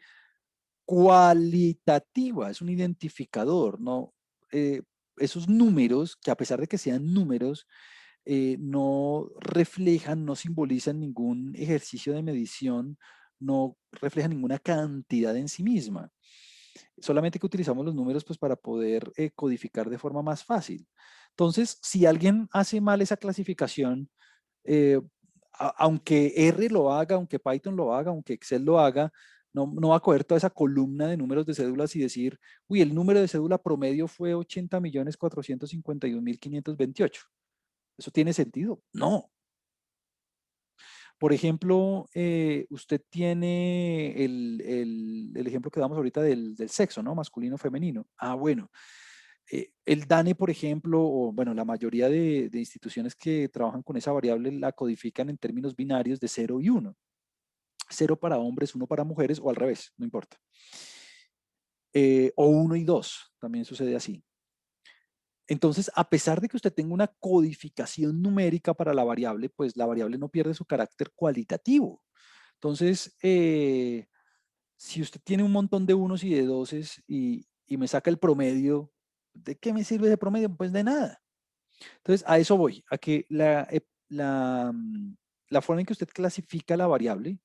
cualitativa, es un identificador, ¿no? Esos números, que a pesar de que sean números, no reflejan, no simbolizan ningún ejercicio de medición, no reflejan ninguna cantidad en sí misma. Solamente que utilizamos los números pues para poder codificar de forma más fácil. Entonces, si alguien hace mal esa clasificación, eh, aunque R lo haga, aunque Python lo haga, aunque Excel lo haga, no va a coger toda esa columna de números de cédulas y decir, uy, el número de cédula promedio fue 80.451.528. ¿Eso tiene sentido? No. Por ejemplo, usted tiene el ejemplo que damos ahorita del sexo, ¿no? Masculino, femenino. Bueno. El DANE, por ejemplo, o bueno, la mayoría de instituciones que trabajan con esa variable la codifican en términos binarios de 0 y 1. 0 para hombres, 1 para mujeres, o al revés, no importa. O 1 y 2, también sucede así. Entonces, a pesar de que usted tenga una codificación numérica para la variable, pues la variable no pierde su carácter cualitativo. Entonces, si usted tiene un montón de unos y de doses y me saca el promedio, ¿de qué me sirve ese promedio? Pues de nada. Entonces, a eso voy, a que la forma en que usted clasifica la variable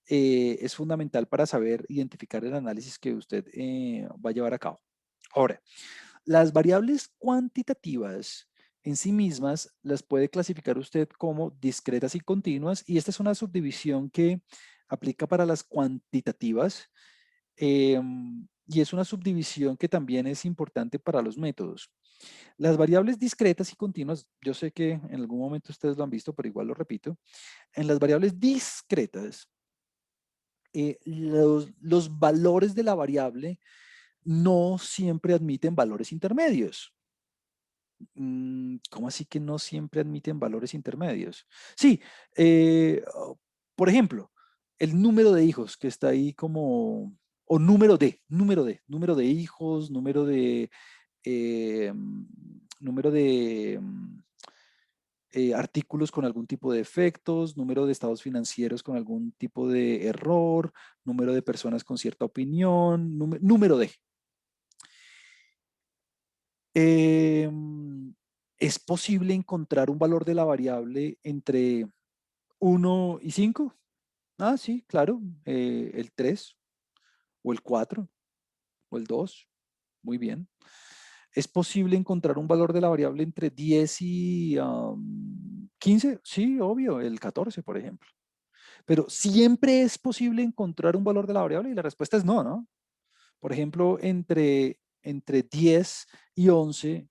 es fundamental para saber identificar el análisis que usted va a llevar a cabo. Ahora, las variables cuantitativas en sí mismas las puede clasificar usted como discretas y continuas, y esta es una subdivisión que aplica para las cuantitativas, y es una subdivisión que también es importante para los métodos. Las variables discretas y continuas, yo sé que en algún momento ustedes lo han visto, pero igual lo repito. En las variables discretas, los valores de la variable no siempre admiten valores intermedios. ¿Cómo así que no siempre admiten valores intermedios? Sí, por ejemplo, el número de hijos que está ahí como, o número de hijos, eh, número de artículos con algún tipo de efectos, número de estados financieros con algún tipo de error, número de personas con cierta opinión, número de. ¿Es posible encontrar un valor de la variable entre 1 y 5? Sí, claro. El 3 o el 4 o el 2. Muy bien. ¿Es posible encontrar un valor de la variable entre 10 y 15? Sí, obvio, el 14, por ejemplo. Pero ¿siempre es posible encontrar un valor de la variable? Y la respuesta es no, ¿no? Por ejemplo, entre 10 y 11,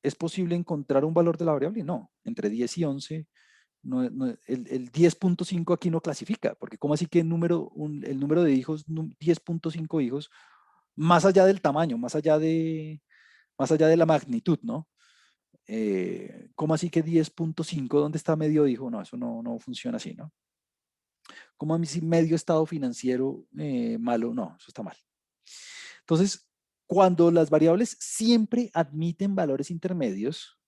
¿es posible encontrar un valor de la variable? No, entre 10 y 11, el 10.5 aquí no clasifica, porque ¿cómo así que el número de hijos, 10.5 hijos, más allá del tamaño, más allá de la magnitud, ¿no? ¿Cómo así que 10.5? ¿Dónde está medio hijo? No, eso no funciona así, ¿no? ¿Cómo a mí si medio estado financiero malo? No, eso está mal. Entonces, cuando las variables siempre admiten valores intermedios,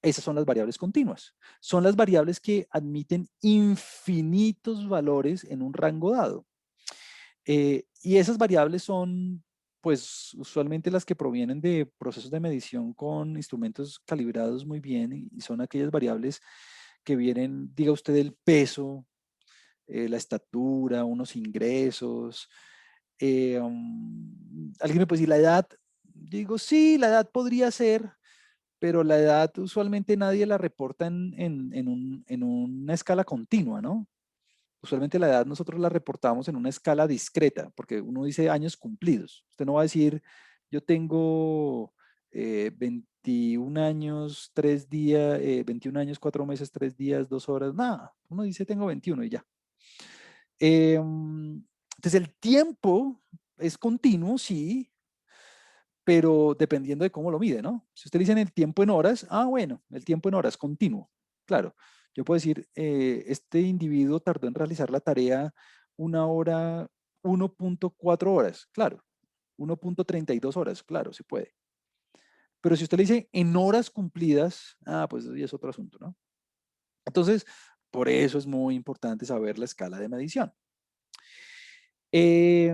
esas son las variables continuas. Son las variables que admiten infinitos valores en un rango dado. Y esas variables son, pues, usualmente las que provienen de procesos de medición con instrumentos calibrados muy bien y son aquellas variables que vienen, diga usted, el peso, la estatura, unos ingresos. Alguien me puede decir la edad. Digo, sí, la edad podría ser, pero la edad usualmente nadie la reporta en una escala continua, ¿no? Usualmente la edad nosotros la reportamos en una escala discreta, porque uno dice años cumplidos. Usted no va a decir, yo tengo 21 años, 3 días, 21 años, 4 meses, 3 días, 2 horas, nada. Uno dice, tengo 21 y ya. Entonces el tiempo es continuo, sí, pero dependiendo de cómo lo mide, ¿no? Si usted dice en el tiempo en horas, bueno, el tiempo en horas continuo. Claro, yo puedo decir, este individuo tardó en realizar la tarea 1 hora, 1.4 horas, claro, 1.32 horas, claro, se puede. Pero si usted le dice en horas cumplidas, pues eso ya es otro asunto, ¿no? Entonces, por eso es muy importante saber la escala de medición. Eh,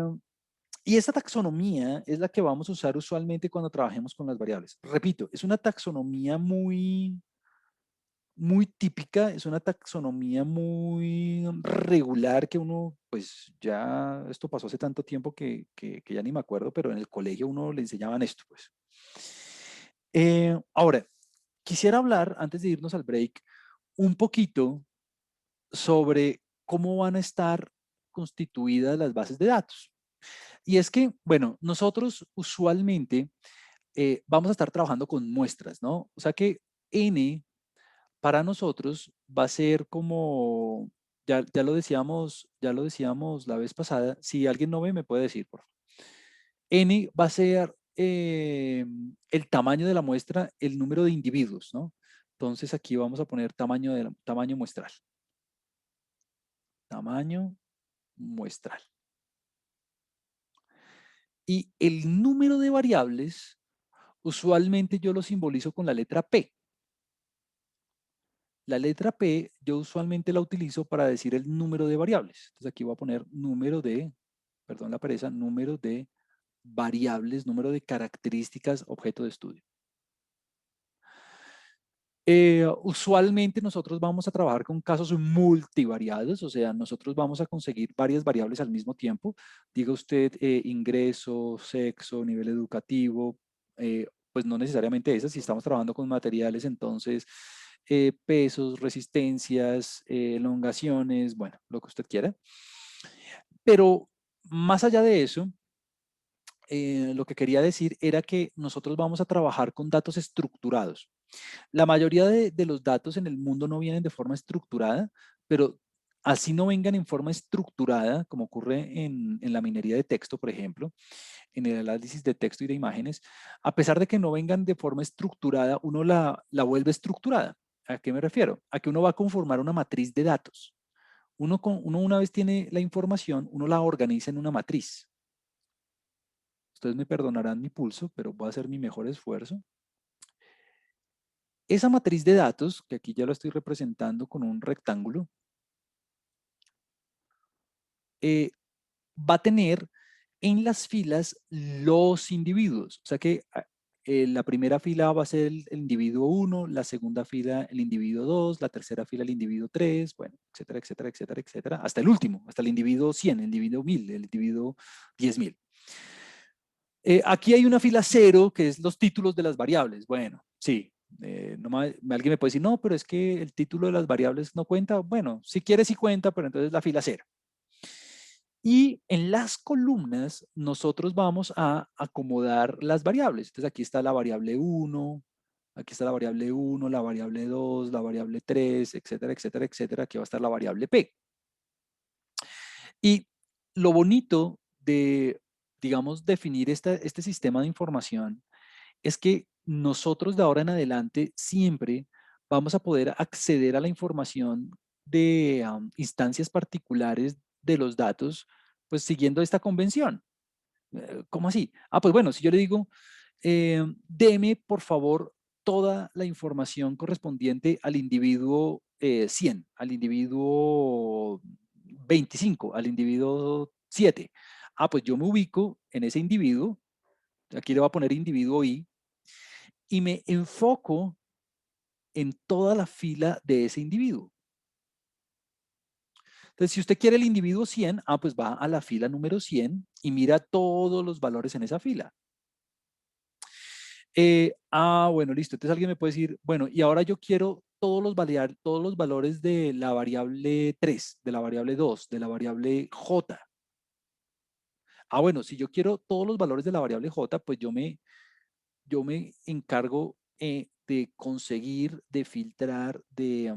Y esta taxonomía es la que vamos a usar usualmente cuando trabajemos con las variables. Repito, es una taxonomía muy típica, es una taxonomía muy regular que uno, pues ya, esto pasó hace tanto tiempo que ya ni me acuerdo, pero en el colegio uno le enseñaban esto, pues. Ahora, quisiera hablar, antes de irnos al break, un poquito sobre cómo van a estar constituidas las bases de datos. Y es que, bueno, nosotros usualmente vamos a estar trabajando con muestras, ¿no? O sea que N para nosotros va a ser como, ya lo decíamos la vez pasada, si alguien no ve me puede decir, por favor. N va a ser el tamaño de la muestra, el número de individuos, ¿no? Entonces aquí vamos a poner tamaño muestral. Tamaño muestral. Y el número de variables, usualmente yo lo simbolizo con la letra P. La letra P yo usualmente la utilizo para decir el número de variables. Entonces aquí voy a poner perdón la pereza, número de variables, número de características, objeto de estudio. Usualmente nosotros vamos a trabajar con casos multivariados, o sea, nosotros vamos a conseguir varias variables al mismo tiempo. Diga usted ingreso, sexo, nivel educativo, pues no necesariamente esas. Si estamos trabajando con materiales, entonces pesos, resistencias, elongaciones, bueno, lo que usted quiera. Pero más allá de eso, lo que quería decir era que nosotros vamos a trabajar con datos estructurados. La mayoría de los datos en el mundo no vienen de forma estructurada, pero así no vengan en forma estructurada, como ocurre en la minería de texto, por ejemplo, en el análisis de texto y de imágenes, a pesar de que no vengan de forma estructurada, uno la vuelve estructurada. ¿A qué me refiero? A que uno va a conformar una matriz de datos. Uno una vez tiene la información, uno la organiza en una matriz. Ustedes me perdonarán mi pulso, pero voy a hacer mi mejor esfuerzo. Esa matriz de datos, que aquí ya lo estoy representando con un rectángulo, va a tener en las filas los individuos. O sea que la primera fila va a ser el individuo 1, la segunda fila el individuo 2, la tercera fila el individuo 3, bueno, etcétera, etcétera, etcétera, etcétera, hasta el último, hasta el individuo 100, el individuo 1000, el individuo 10.000. Aquí hay una fila cero, que es los títulos de las variables. Bueno, sí. Alguien me puede decir, no, pero es que el título de las variables no cuenta. Bueno, si quieres sí cuenta, pero entonces la fila cero. Y en las columnas nosotros vamos a acomodar las variables. Entonces aquí está la variable 1, aquí está la variable 1, la variable 2, la variable 3, etcétera, etcétera, etcétera. Aquí va a estar la variable p. Y lo bonito de, digamos, definir este sistema de información es que nosotros de ahora en adelante siempre vamos a poder acceder a la información de instancias particulares de los datos, pues siguiendo esta convención. ¿Cómo así? Ah, pues bueno, si yo le digo, deme por favor toda la información correspondiente al individuo 100, al individuo 25, al individuo 7. Ah, pues yo me ubico en ese individuo, aquí le voy a poner individuo y me enfoco en toda la fila de ese individuo. Entonces, si usted quiere el individuo 100, pues va a la fila número 100 y mira todos los valores en esa fila. Bueno, listo. Entonces alguien me puede decir, bueno, y ahora yo quiero todos los valores de la variable 3, de la variable 2, de la variable j. Bueno, si yo quiero todos los valores de la variable j, pues yo me encargo de conseguir, de filtrar, de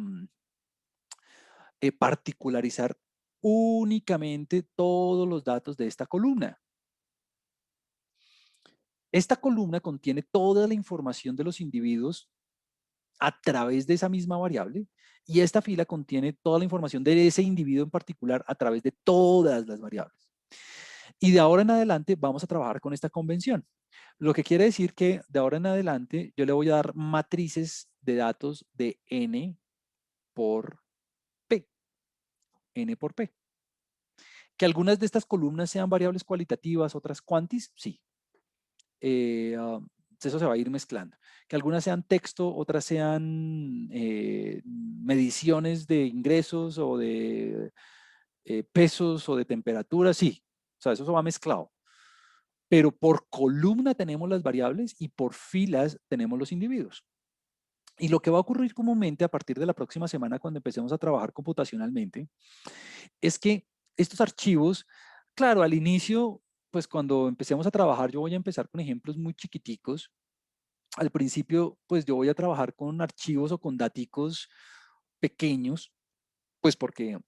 particularizar únicamente todos los datos de esta columna. Esta columna contiene toda la información de los individuos a través de esa misma variable y esta fila contiene toda la información de ese individuo en particular a través de todas las variables. Y de ahora en adelante vamos a trabajar con esta convención. Lo que quiere decir que de ahora en adelante yo le voy a dar matrices de datos de n por p. N por p. Que algunas de estas columnas sean variables cualitativas, otras cuantis, sí. Eso se va a ir mezclando. Que algunas sean texto, otras sean mediciones de ingresos o de pesos o de temperatura, sí. O sea, eso se va mezclado. Pero por columna tenemos las variables y por filas tenemos los individuos. Y lo que va a ocurrir comúnmente a partir de la próxima semana cuando empecemos a trabajar computacionalmente es que estos archivos, claro, al inicio, pues cuando empecemos a trabajar, yo voy a empezar con ejemplos muy chiquiticos. Al principio, pues yo voy a trabajar con archivos o con daticos pequeños, pues porque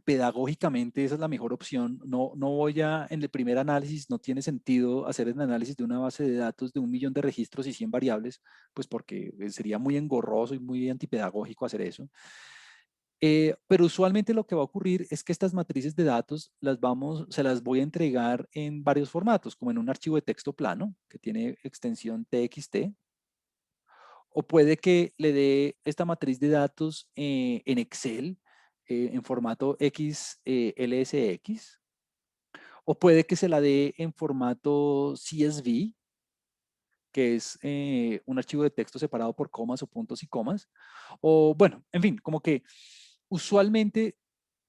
pedagógicamente esa es la mejor opción. No voy a, en el primer análisis, no tiene sentido hacer el análisis de una base de datos de 1.000.000 de registros y 100 variables, pues porque sería muy engorroso y muy antipedagógico hacer eso. Pero usualmente lo que va a ocurrir es que estas matrices de datos se las voy a entregar en varios formatos, como en un archivo de texto plano que tiene extensión TXT, o puede que le dé esta matriz de datos en Excel en formato XLSX, o puede que se la dé en formato CSV, que es un archivo de texto separado por comas o puntos y comas, o bueno, en fin, como que usualmente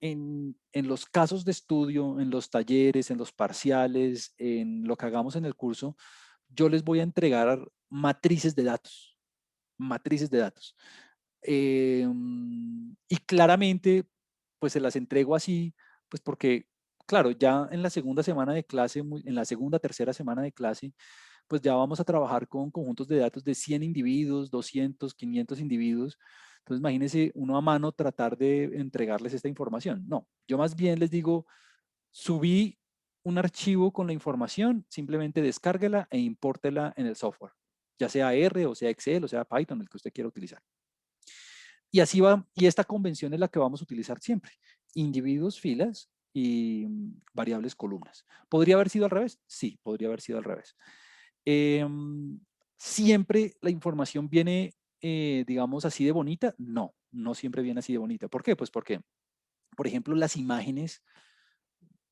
en los casos de estudio, en los talleres, en los parciales, en lo que hagamos en el curso, yo les voy a entregar matrices de datos, matrices de datos. Y claramente, pues se las entrego así, pues porque, claro, ya en la segunda semana de clase, en la segunda, tercera semana de clase, pues ya vamos a trabajar con conjuntos de datos de 100 individuos, 200, 500 individuos. Entonces, imagínense uno a mano tratar de entregarles esta información. No, yo más bien les digo, subí un archivo con la información, simplemente descárguela e impórtela en el software, ya sea R o sea Excel o sea Python, el que usted quiera utilizar. Y así va, y esta convención es la que vamos a utilizar siempre. Individuos, filas y variables, columnas. ¿Podría haber sido al revés? Sí, podría haber sido al revés. ¿Siempre la información viene, digamos, así de bonita? No, no siempre viene así de bonita. ¿Por qué? Pues porque, por ejemplo, las imágenes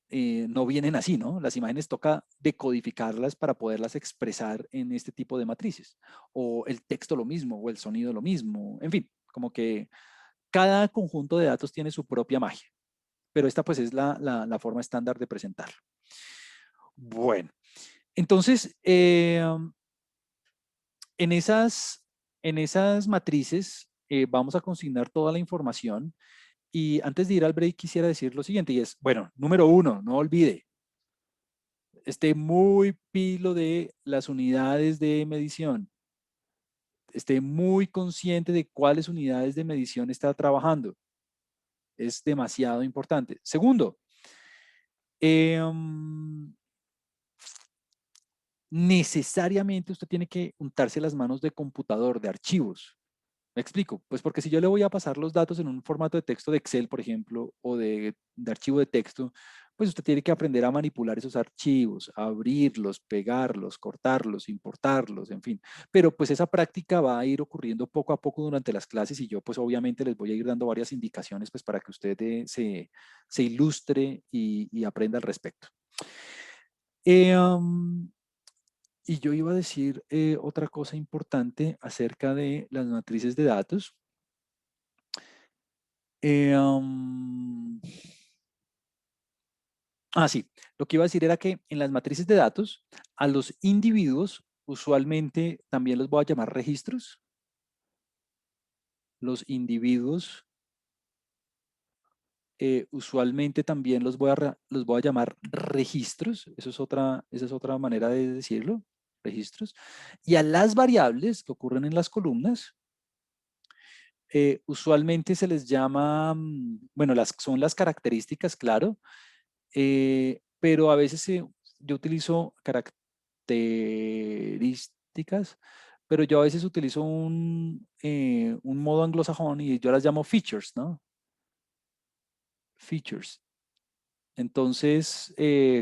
no vienen así, ¿no? Las imágenes toca decodificarlas para poderlas expresar en este tipo de matrices. O el texto lo mismo, o el sonido lo mismo. En fin, como que cada conjunto de datos tiene su propia magia. Pero esta pues es la forma estándar de presentarlo. Bueno, Entonces, en esas matrices vamos a consignar toda la información. Y antes de ir al break quisiera decir lo siguiente, y es, bueno, número uno, no olvide, esté muy pilo de las unidades de medición, esté muy consciente de cuáles unidades de medición está trabajando. Es demasiado importante. Segundo, necesariamente usted tiene que untarse las manos de computador, de archivos. ¿Me explico? Pues porque si yo le voy a pasar los datos en un formato de texto de Excel, por ejemplo, o de archivo de texto, pues usted tiene que aprender a manipular esos archivos, a abrirlos, pegarlos, cortarlos, importarlos, en fin. Pero pues esa práctica va a ir ocurriendo poco a poco durante las clases y yo pues obviamente les voy a ir dando varias indicaciones pues para que usted se ilustre y aprenda al respecto. Y yo iba a decir otra cosa importante acerca de las matrices de datos. Sí, lo que iba a decir era que en las matrices de datos, a los individuos usualmente también los voy a llamar registros. Los individuos usualmente también los voy a llamar registros. Esa es otra manera de decirlo, registros. Y a las variables que ocurren en las columnas, usualmente se les llama, bueno, son las características, claro, pero a veces yo utilizo características, pero yo a veces utilizo un modo anglosajón y yo las llamo features, ¿no? Features. Entonces,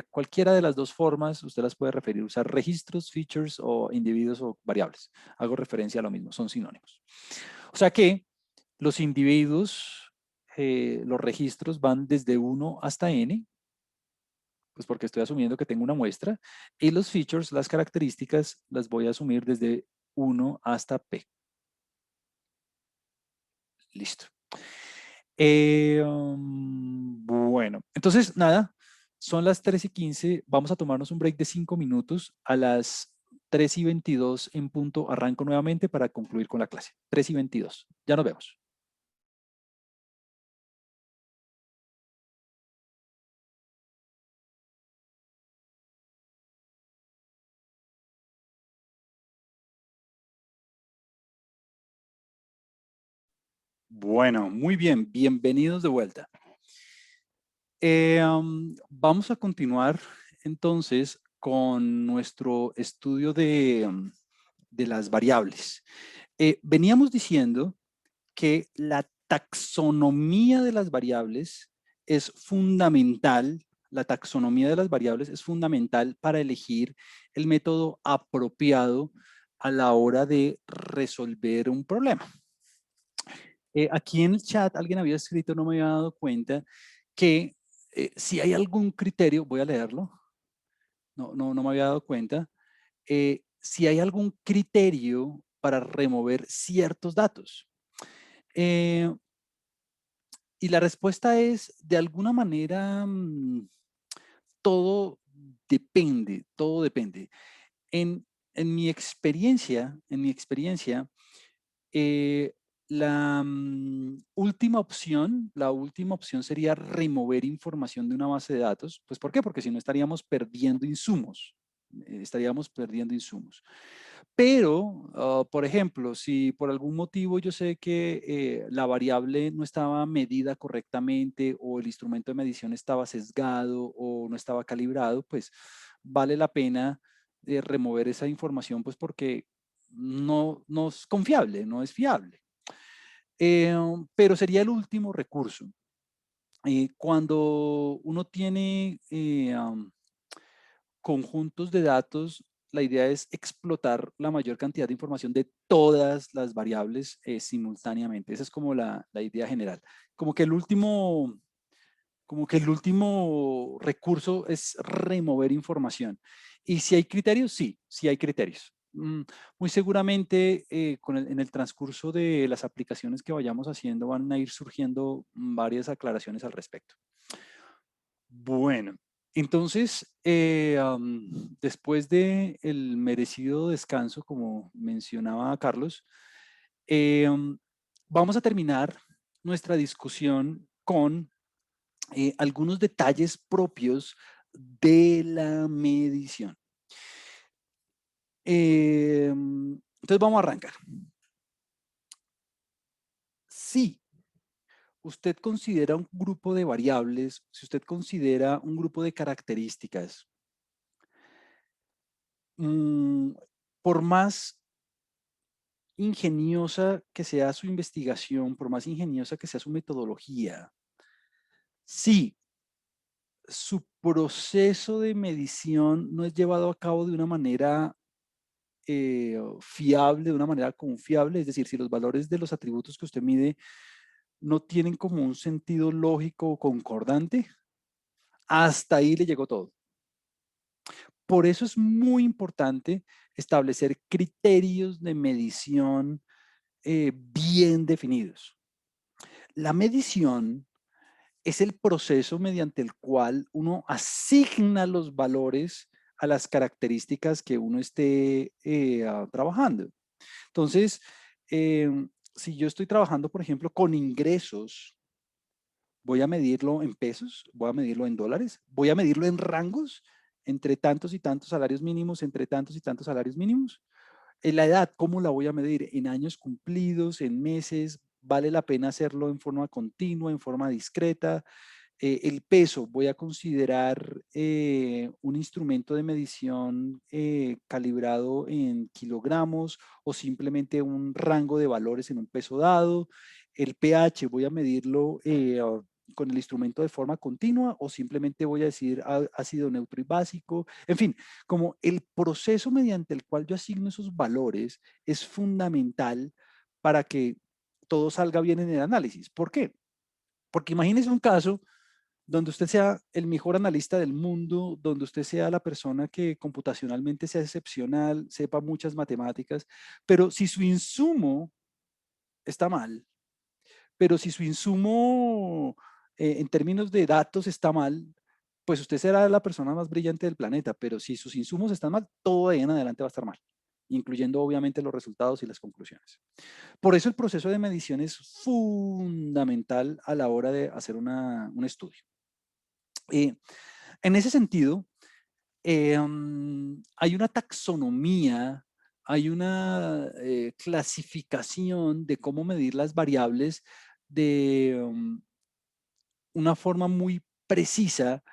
cualquiera de las dos formas, usted las puede referir, usar registros, features o individuos o variables. Hago referencia a lo mismo, son sinónimos. O sea que los individuos, los registros van desde 1 hasta n, pues porque estoy asumiendo que tengo una muestra, y los features, las características, las voy a asumir desde 1 hasta p. Listo. Bueno, entonces nada, son las 3:15, vamos a tomarnos un break de 5 minutos, a las 3:22 en punto arranco nuevamente para concluir con la clase. 3:22, ya nos vemos. Bueno, muy bien, bienvenidos de vuelta. Vamos a continuar entonces con nuestro estudio de las variables. Veníamos diciendo que la taxonomía de las variables es fundamental, la taxonomía de las variables es fundamental para elegir el método apropiado a la hora de resolver un problema. Aquí en el chat alguien había escrito, no me había dado cuenta, que si hay algún criterio, voy a leerlo, no me había dado cuenta, si hay algún criterio para remover ciertos datos. Y la respuesta es, de alguna manera, todo depende, todo depende. En mi experiencia, eh, la última opción sería remover información de una base de datos. Pues, ¿por qué? Porque si no estaríamos perdiendo insumos. Estaríamos perdiendo insumos. Pero, por ejemplo, si por algún motivo yo sé que la variable no estaba medida correctamente o el instrumento de medición estaba sesgado o no estaba calibrado, pues vale la pena remover esa información, pues porque no es confiable, no es fiable. Pero sería el último recurso. Cuando uno tiene conjuntos de datos, la idea es explotar la mayor cantidad de información de todas las variables simultáneamente. Esa es como la idea general. Como que el último, como que el último recurso es remover información. Y si hay criterios, sí hay criterios. Muy seguramente en el transcurso de las aplicaciones que vayamos haciendo van a ir surgiendo varias aclaraciones al respecto. Bueno. Entonces, después de el merecido descanso, como mencionaba Carlos, vamos a terminar nuestra discusión con algunos detalles propios de la medición. Entonces vamos a arrancar. Si usted considera un grupo de variables, si usted considera un grupo de características, por más ingeniosa que sea su investigación, por más ingeniosa que sea su metodología, si su proceso de medición no es llevado a cabo de una manera fiable, de una manera confiable, es decir, si los valores de los atributos que usted mide no tienen como un sentido lógico o concordante, hasta ahí le llegó todo. Por eso es muy importante establecer criterios de medición bien definidos. La medición es el proceso mediante el cual uno asigna los valores a las características que uno esté trabajando. Entonces, si yo estoy trabajando, por ejemplo, con ingresos, voy a medirlo en pesos, voy a medirlo en dólares, voy a medirlo en rangos, entre tantos y tantos salarios mínimos, entre tantos y tantos salarios mínimos. En la edad, ¿cómo la voy a medir? En años cumplidos, en meses, vale la pena hacerlo en forma continua, en forma discreta. El peso, voy a considerar un instrumento de medición calibrado en kilogramos o simplemente un rango de valores en un peso dado. El pH, voy a medirlo con el instrumento de forma continua o simplemente voy a decir ácido neutro y básico. En fin, como el proceso mediante el cual yo asigno esos valores es fundamental para que todo salga bien en el análisis. ¿Por qué? Porque imagínese un caso donde usted sea el mejor analista del mundo, donde usted sea la persona que computacionalmente sea excepcional, sepa muchas matemáticas, pero si su insumo está mal, pero si su insumo en términos de datos está mal, pues usted será la persona más brillante del planeta, pero si sus insumos están mal, todo de ahí en adelante va a estar mal, incluyendo obviamente los resultados y las conclusiones. Por eso el proceso de medición es fundamental a la hora de hacer un estudio. En ese sentido, hay una taxonomía, hay una clasificación de cómo medir las variables de una forma muy precisa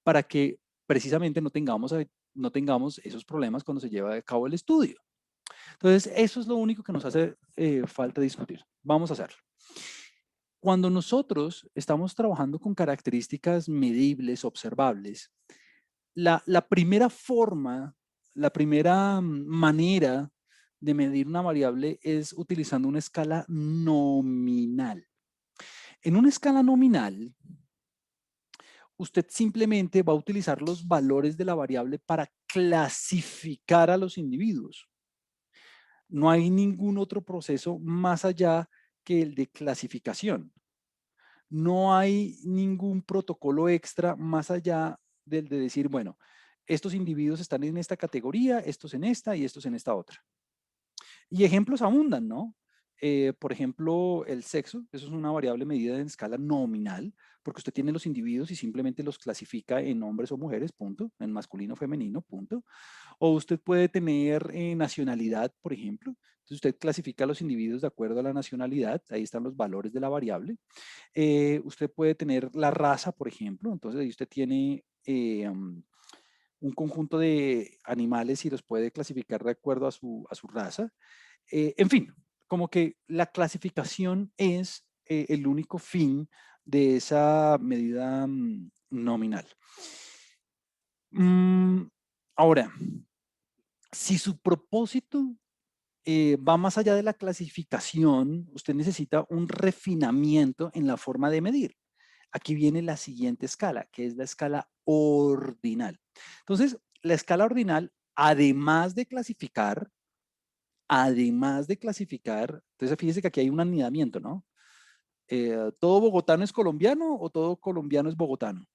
para que precisamente no tengamos esos problemas cuando se lleva a cabo el estudio. Entonces, eso es lo único que nos hace falta discutir. Vamos a hacerlo. Cuando nosotros estamos trabajando con características medibles, observables, la primera forma, la primera manera de medir una variable es utilizando una escala nominal. En una escala nominal, usted simplemente va a utilizar los valores de la variable para clasificar a los individuos. No hay ningún otro proceso más allá que el de clasificación. No hay ningún protocolo extra más allá del de decir, bueno, estos individuos están en esta categoría, estos en esta y estos en esta otra. Y ejemplos abundan, ¿no? Por ejemplo, el sexo, eso es una variable medida en escala nominal, porque usted tiene los individuos y simplemente los clasifica en hombres o mujeres, punto, en masculino o femenino, punto. O usted puede tener nacionalidad, por ejemplo. Entonces usted clasifica a los individuos de acuerdo a la nacionalidad, ahí están los valores de la variable. Usted puede tener la raza, por ejemplo, entonces ahí usted tiene un conjunto de animales y los puede clasificar de acuerdo a su raza. En fin, como que la clasificación es el único fin de esa medida nominal. Ahora, si su propósito va más allá de la clasificación, usted necesita un refinamiento en la forma de medir. Aquí viene la siguiente escala, que es la escala ordinal. Entonces, la escala ordinal, además de clasificar, entonces fíjese que aquí hay un anidamiento, ¿no? ¿Todo bogotano es colombiano o todo colombiano es bogotano?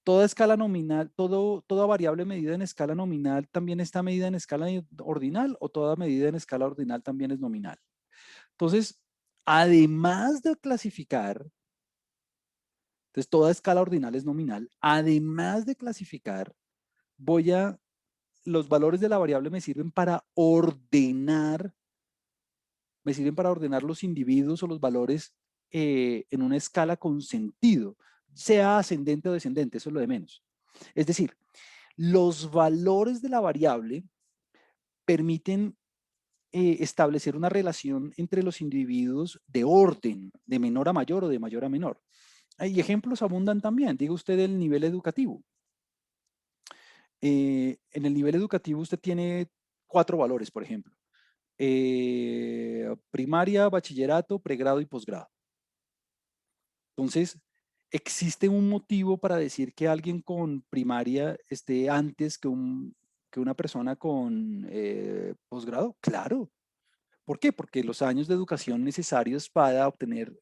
toda escala nominal, toda variable medida en escala nominal también está medida en escala ordinal, o toda medida en escala ordinal también es nominal. Entonces, además de clasificar, entonces toda escala ordinal es nominal, además de clasificar, los valores de la variable me sirven para ordenar los individuos o los valores en una escala con sentido, sea ascendente o descendente, eso es lo de menos. Es decir, los valores de la variable permiten establecer una relación entre los individuos de orden, de menor a mayor o de mayor a menor. Y ejemplos abundan también. Diga usted el nivel educativo. En el nivel educativo usted tiene 4 valores, por ejemplo. Primaria, bachillerato, pregrado y posgrado. Entonces, ¿existe un motivo para decir que alguien con primaria esté antes que una persona con posgrado? Claro. ¿Por qué? Porque los años de educación necesarios para obtener,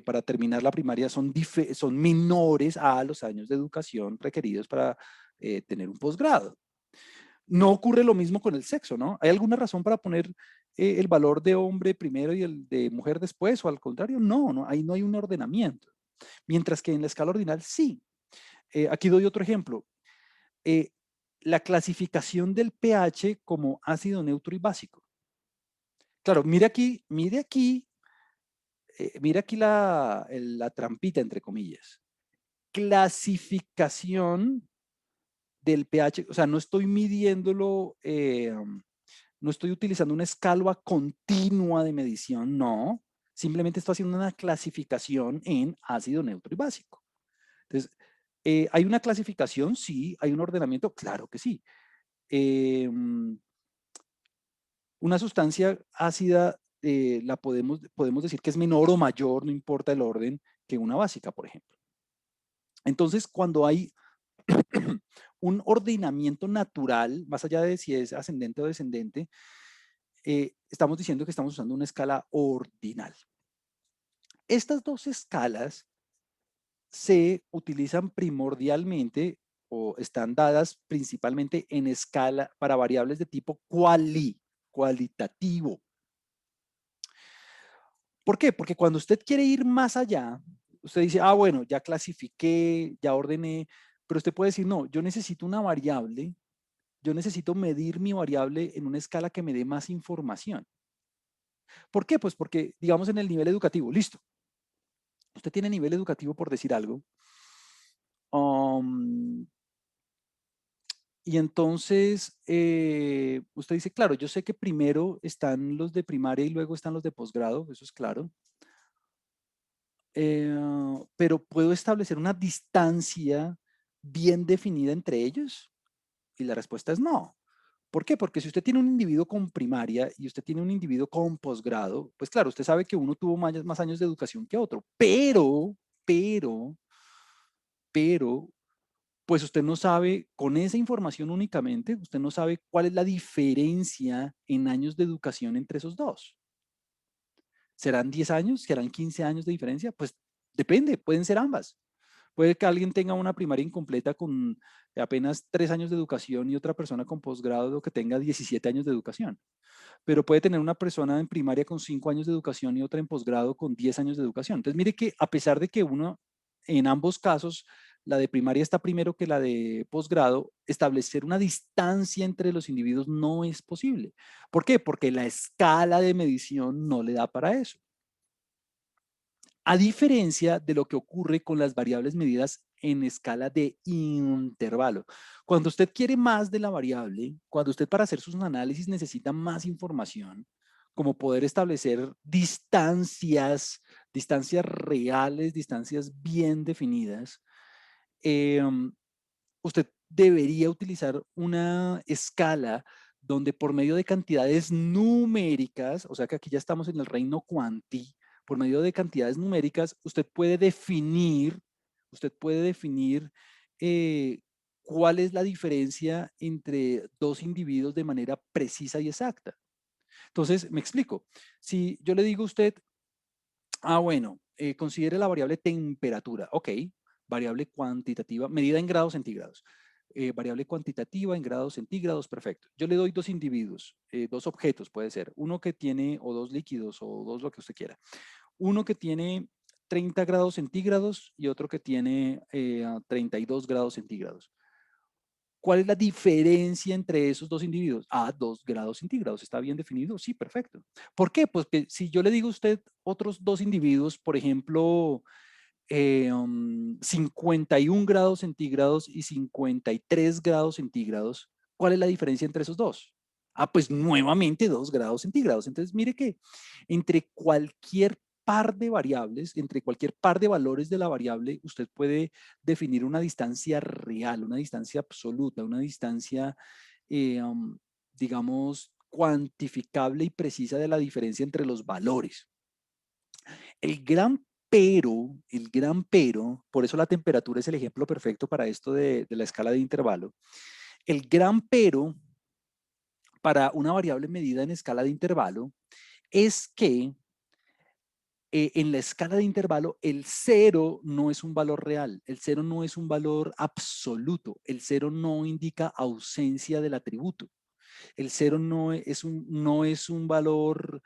para terminar la primaria son menores a los años de educación requeridos para tener un posgrado. No ocurre lo mismo con el sexo, ¿no? ¿Hay alguna razón para poner el valor de hombre primero y el de mujer después, o al contrario? No, no, ahí no hay un ordenamiento. Mientras que en la escala ordinal sí. Aquí doy otro ejemplo. Eh, la clasificación del pH como ácido neutro y básico. Claro, mire aquí la trampita, entre comillas. Clasificación del pH, o sea, no estoy midiéndolo, no estoy utilizando una escala continua de medición, no. Simplemente estoy haciendo una clasificación en ácido neutro y básico. Entonces, ¿hay una clasificación? Sí. ¿Hay un ordenamiento? Claro que sí. Una sustancia ácida podemos decir que es menor o mayor, no importa el orden, que una básica, por ejemplo. Entonces, cuando hay un ordenamiento natural, más allá de si es ascendente o descendente, estamos diciendo que estamos usando una escala ordinal. Estas dos escalas se utilizan primordialmente o están dadas principalmente en escala para variables de tipo cualitativo. ¿Por qué? Porque cuando usted quiere ir más allá, usted dice, ah, bueno, ya clasifiqué, ya ordené, pero usted puede decir, no, yo necesito una variable, yo necesito medir mi variable en una escala que me dé más información. ¿Por qué? Pues porque, digamos, en el nivel educativo, listo. Usted tiene nivel educativo por decir algo. Y entonces, usted dice, claro, yo sé que primero están los de primaria y luego están los de posgrado, eso es claro. Pero ¿puedo establecer una distancia bien definida entre ellos? Y la respuesta es no. ¿Por qué? Porque si usted tiene un individuo con primaria y usted tiene un individuo con posgrado, pues claro, usted sabe que uno tuvo más años de educación que otro, pero, pues usted no sabe, con esa información únicamente, usted no sabe cuál es la diferencia en años de educación entre esos dos. ¿Serán 10 años? ¿Serán 15 años de diferencia? Pues depende, pueden ser ambas. Puede que alguien tenga una primaria incompleta con apenas 3 años de educación y otra persona con posgrado que tenga 17 años de educación. Pero puede tener una persona en primaria con 5 años de educación y otra en posgrado con 10 años de educación. Entonces, mire que a pesar de que en ambos casos, la de primaria está primero que la de posgrado, establecer una distancia entre los individuos no es posible. ¿Por qué? Porque la escala de medición no le da para eso. A diferencia de lo que ocurre con las variables medidas en escala de intervalo. Cuando usted quiere más de la variable, cuando usted para hacer sus análisis necesita más información, como poder establecer distancias reales, distancias bien definidas, usted debería utilizar una escala donde por medio de cantidades numéricas, o sea que aquí ya estamos en el reino cuanti, por medio de cantidades numéricas, usted puede definir cuál es la diferencia entre dos individuos de manera precisa y exacta. Entonces, me explico. Si yo le digo a usted, bueno, considere la variable temperatura, ok, variable cuantitativa, medida en grados centígrados. Variable cuantitativa en grados centígrados, perfecto. Yo le doy dos individuos, dos objetos puede ser, uno que tiene, o dos líquidos, o dos lo que usted quiera. Uno que tiene 30 grados centígrados y otro que tiene 32 grados centígrados. ¿Cuál es la diferencia entre esos dos individuos? 2 grados centígrados. ¿Está bien definido? Sí, perfecto. ¿Por qué? Pues que si yo le digo a usted otros dos individuos, por ejemplo, 51 grados centígrados y 53 grados centígrados, ¿cuál es la diferencia entre esos dos? Pues nuevamente 2 grados centígrados. Entonces, mire que entre cualquier par de variables, entre cualquier par de valores de la variable, usted puede definir una distancia real, una distancia absoluta, una distancia, digamos, cuantificable y precisa de la diferencia entre los valores. El gran pero, por eso la temperatura es el ejemplo perfecto para esto de la escala de intervalo. El gran pero para una variable medida en escala de intervalo es que en la escala de intervalo el cero no es un valor real, el cero no es un valor absoluto, el cero no indica ausencia del atributo, el cero no es un valor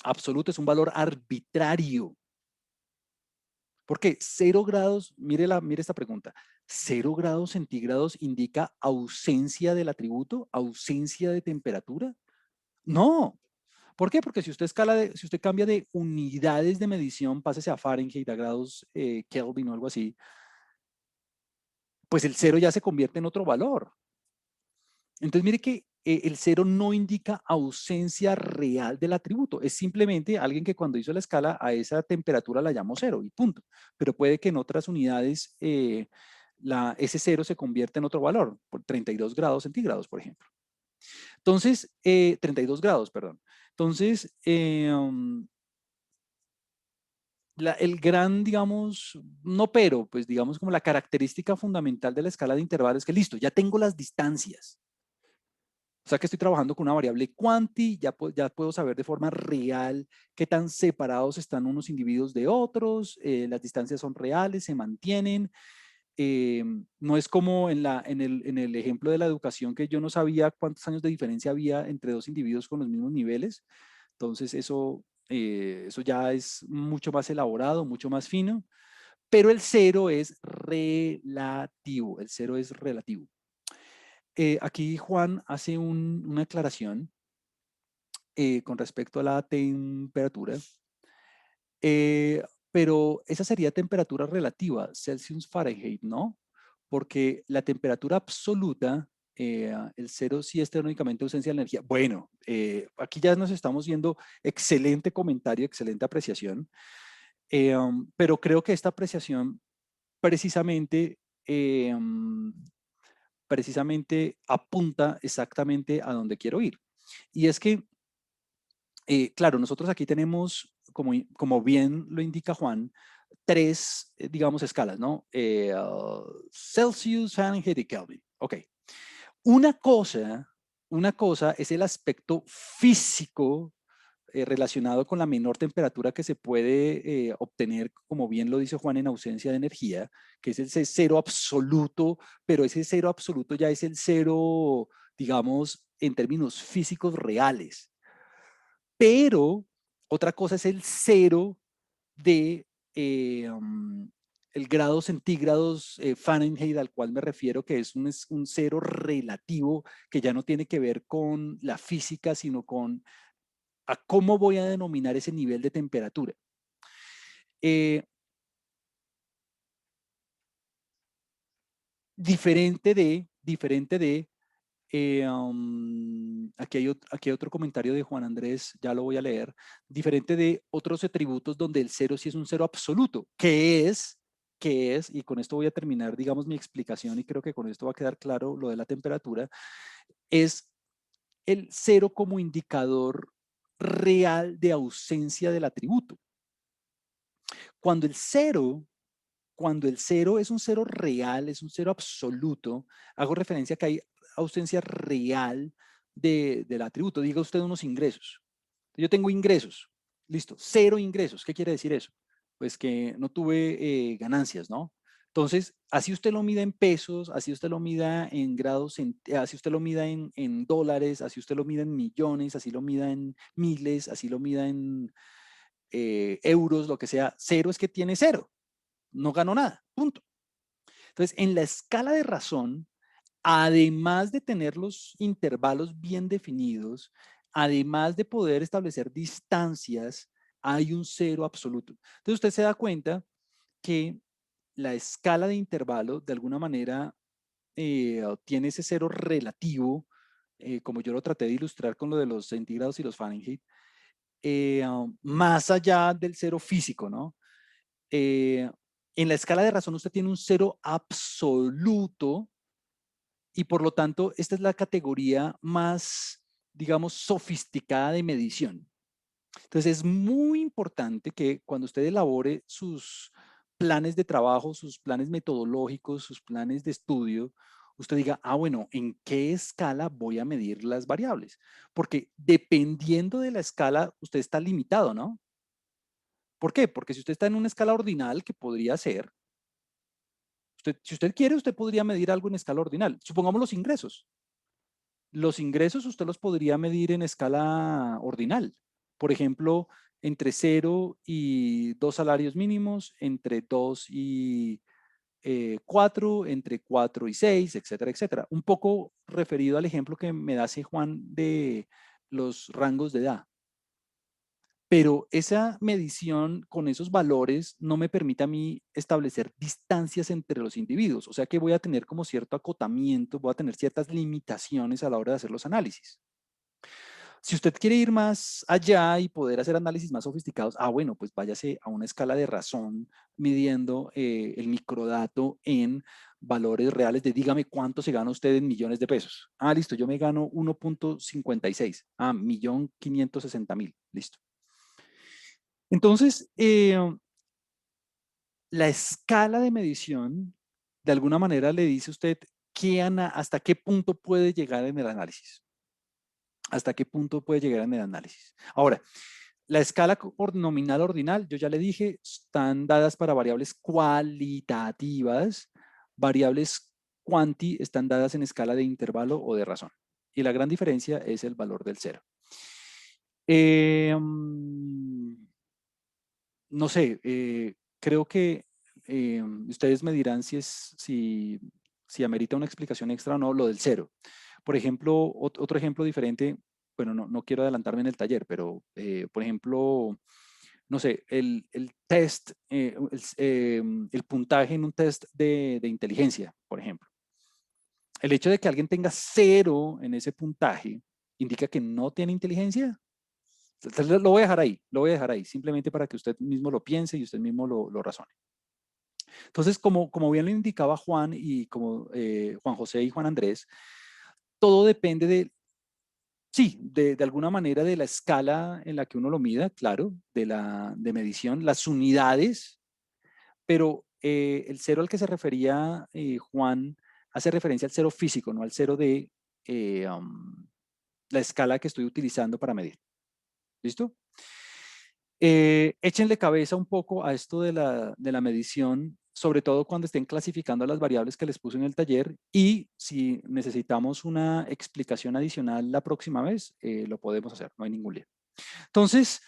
absoluto, es un valor arbitrario. ¿Por qué? 0 grados, mire esta pregunta, 0 grados centígrados indica ausencia del atributo, ausencia de temperatura. No. ¿Por qué? Porque si usted si usted cambia de unidades de medición, pásese a Fahrenheit, a grados Kelvin o algo así, pues el cero ya se convierte en otro valor. Entonces mire que el cero no indica ausencia real del atributo, es simplemente alguien que cuando hizo la escala a esa temperatura la llamó cero y punto. Pero puede que en otras unidades ese cero se convierta en otro valor, por 32 grados centígrados, por ejemplo. Entonces, 32 grados, perdón. Entonces, el gran, digamos, no pero, pues digamos como la característica fundamental de la escala de intervalos es que listo, ya tengo las distancias. O sea que estoy trabajando con una variable cuanti, ya puedo saber de forma real qué tan separados están unos individuos de otros, las distancias son reales, se mantienen. No es como en el ejemplo de la educación que yo no sabía cuántos años de diferencia había entre dos individuos con los mismos niveles. Entonces eso ya es mucho más elaborado, mucho más fino, pero el cero es relativo, el cero es relativo. Aquí Juan hace una aclaración con respecto a la temperatura, eh, pero esa sería temperatura relativa, Celsius Fahrenheit, ¿no? Porque la temperatura absoluta, el cero sí es térmicamente ausencia de energía. Bueno, aquí ya nos estamos viendo excelente comentario, excelente apreciación, pero creo que esta apreciación precisamente, precisamente apunta exactamente a donde quiero ir. Y es que, claro, nosotros aquí tenemos, como bien lo indica Juan, tres, digamos, escalas, ¿no? Celsius, Fahrenheit y Kelvin. Ok. Una cosa, una cosa es el aspecto físico relacionado con la menor temperatura que se puede obtener, como bien lo dice Juan, en ausencia de energía, que es ese cero absoluto, pero ese cero absoluto ya es el cero, digamos, en términos físicos reales. Pero otra cosa es el cero de el grado centígrados Fahrenheit al cual me refiero, que es un cero relativo que ya no tiene que ver con la física, sino con a cómo voy a denominar ese nivel de temperatura. Eh, diferente de aquí hay otro comentario de Juan Andrés, ya lo voy a leer, diferente de otros atributos donde el cero sí es un cero absoluto, y con esto voy a terminar, digamos, mi explicación y creo que con esto va a quedar claro lo de la temperatura, es el cero como indicador real de ausencia del atributo. Cuando el cero Cuando el cero es un cero real, es un cero absoluto, hago referencia a que hay ausencia real del atributo. Diga usted unos ingresos. Yo tengo ingresos. Listo. Cero ingresos. ¿Qué quiere decir eso? pues que no tuve ganancias, ¿no? Entonces, así usted lo mida en pesos, así usted lo mida en grados, así usted lo mida en dólares, así usted lo mida en millones, así lo mida en miles, así lo mida en euros, lo que sea, cero es que tiene cero, no ganó nada, punto. Entonces, en la escala de razón, además de tener los intervalos bien definidos, además de poder establecer distancias, hay un cero absoluto. Entonces, usted se da cuenta que la escala de intervalo, de alguna manera, tiene ese cero relativo, como yo lo traté de ilustrar con lo de los centígrados y los Fahrenheit, más allá del cero físico, ¿no? Eh, en la escala de razón usted tiene un cero absoluto y por lo tanto esta es la categoría más, digamos, sofisticada de medición. Entonces es muy importante que cuando usted elabore sus planes de trabajo, sus planes metodológicos, sus planes de estudio, usted diga, ah, bueno, ¿en qué escala voy a medir las variables? Porque dependiendo de la escala, usted está limitado, ¿no? ¿Por qué? Porque si usted está en una escala ordinal, que podría ser, si usted quiere, usted podría medir algo en escala ordinal. Supongamos los ingresos. Los ingresos usted los podría medir en escala ordinal. Por ejemplo, entre 0 y 2 salarios mínimos, entre 2 y 4, entre 4 y 6, etcétera, etcétera. Un poco referido al ejemplo que me hace Juan de los rangos de edad. Pero esa medición con esos valores no me permite a mí establecer distancias entre los individuos. O sea que voy a tener como cierto acotamiento, voy a tener ciertas limitaciones a la hora de hacer los análisis. Si usted quiere ir más allá y poder hacer análisis más sofisticados, bueno, pues váyase a una escala de razón midiendo el microdato en valores reales de dígame cuánto se gana usted en millones de pesos. Listo, yo me gano 1.56. 1.560.000. Listo. Entonces, la escala de medición, de alguna manera le dice a usted hasta qué punto puede llegar en el análisis. Hasta qué punto puede llegar en el análisis. Ahora, la escala nominal ordinal, yo ya le dije, están dadas para variables cualitativas. Variables cuanti están dadas en escala de intervalo o de razón. Y la gran diferencia es el valor del cero. No sé, creo que ustedes me dirán si amerita una explicación extra o no lo del cero. Por ejemplo, otro ejemplo diferente, bueno, no quiero adelantarme en el taller, pero por ejemplo, no sé, el test, el puntaje en un test de inteligencia, por ejemplo. El hecho de que alguien tenga cero en ese puntaje indica que no tiene inteligencia. Entonces, lo voy a dejar ahí, simplemente para que usted mismo lo piense y usted mismo lo razone. Entonces, como bien lo indicaba Juan y como Juan José y Juan Andrés, todo depende sí, de alguna manera de la escala en la que uno lo mida, claro, de medición, las unidades, pero el cero al que se refería Juan hace referencia al cero físico, no al cero de la escala que estoy utilizando para medir. ¿Listo? Échenle cabeza un poco a esto de la medición, sobre todo cuando estén clasificando las variables que les puse en el taller y si necesitamos una explicación adicional la próxima vez, lo podemos hacer, no hay ningún lío. Entonces,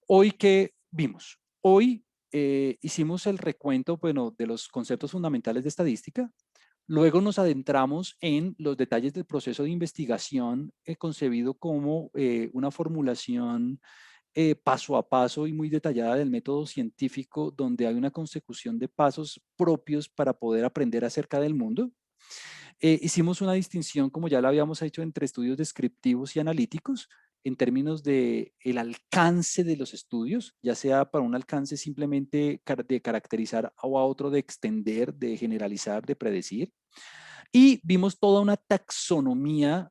hoy, ¿qué vimos? Hoy hicimos el recuento, bueno, de los conceptos fundamentales de estadística. Luego nos adentramos en los detalles del proceso de investigación concebido como una formulación paso a paso y muy detallada del método científico, donde hay una consecución de pasos propios para poder aprender acerca del mundo. Hicimos una distinción, como ya la habíamos hecho, entre estudios descriptivos y analíticos, en términos de el alcance de los estudios, ya sea para un alcance simplemente de caracterizar a otro, de extender, de generalizar, de predecir. Y vimos toda una taxonomía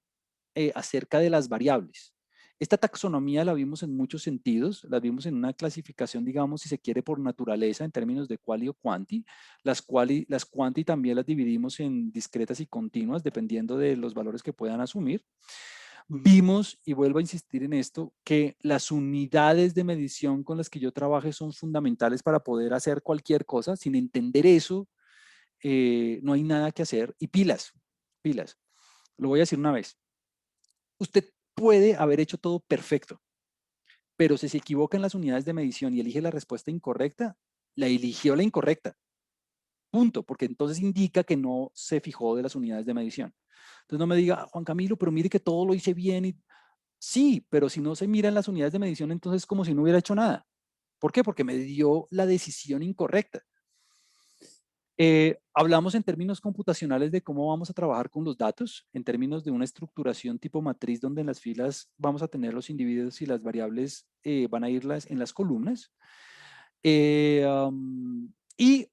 acerca de las variables. Esta taxonomía la vimos en muchos sentidos, la vimos en una clasificación, digamos, si se quiere, por naturaleza, en términos de quali o quanti. Las quanti también las dividimos en discretas y continuas, dependiendo de los valores que puedan asumir. Vimos, y vuelvo a insistir en esto, que las unidades de medición con las que yo trabaje son fundamentales para poder hacer cualquier cosa. Sin entender eso, no hay nada que hacer. Y pilas, pilas. Lo voy a decir una vez. Usted puede haber hecho todo perfecto, pero si se equivoca en las unidades de medición y elige la respuesta incorrecta, la eligió la incorrecta. Punto, porque entonces indica que no se fijó de las unidades de medición. Entonces no me diga, Juan Camilo, pero mire que todo lo hice bien. Sí, pero si no se miran las unidades de medición, entonces es como si no hubiera hecho nada. ¿Por qué? Porque me dio la decisión incorrecta. Hablamos en términos computacionales de cómo vamos a trabajar con los datos, en términos de una estructuración tipo matriz, donde en las filas vamos a tener los individuos y las variables van a ir en las columnas. Y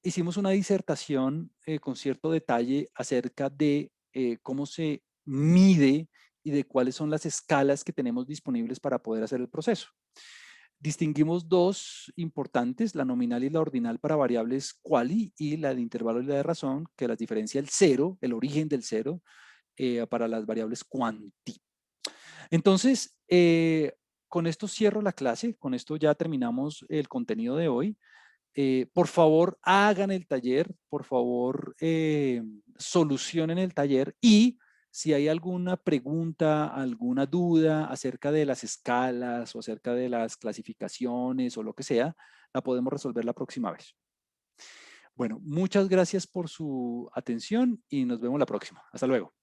hicimos una disertación con cierto detalle acerca de cómo se mide y de cuáles son las escalas que tenemos disponibles para poder hacer el proceso. Distinguimos dos importantes, la nominal y la ordinal para variables quali y la de intervalo y la de razón, que las diferencia el cero, el origen del cero, para las variables quanti. Entonces, con esto cierro la clase, con esto ya terminamos el contenido de hoy. Por favor, hagan el taller, por favor, solucionen el taller y si hay alguna pregunta, alguna duda acerca de las escalas o acerca de las clasificaciones o lo que sea, la podemos resolver la próxima vez. Bueno, muchas gracias por su atención y nos vemos la próxima. Hasta luego.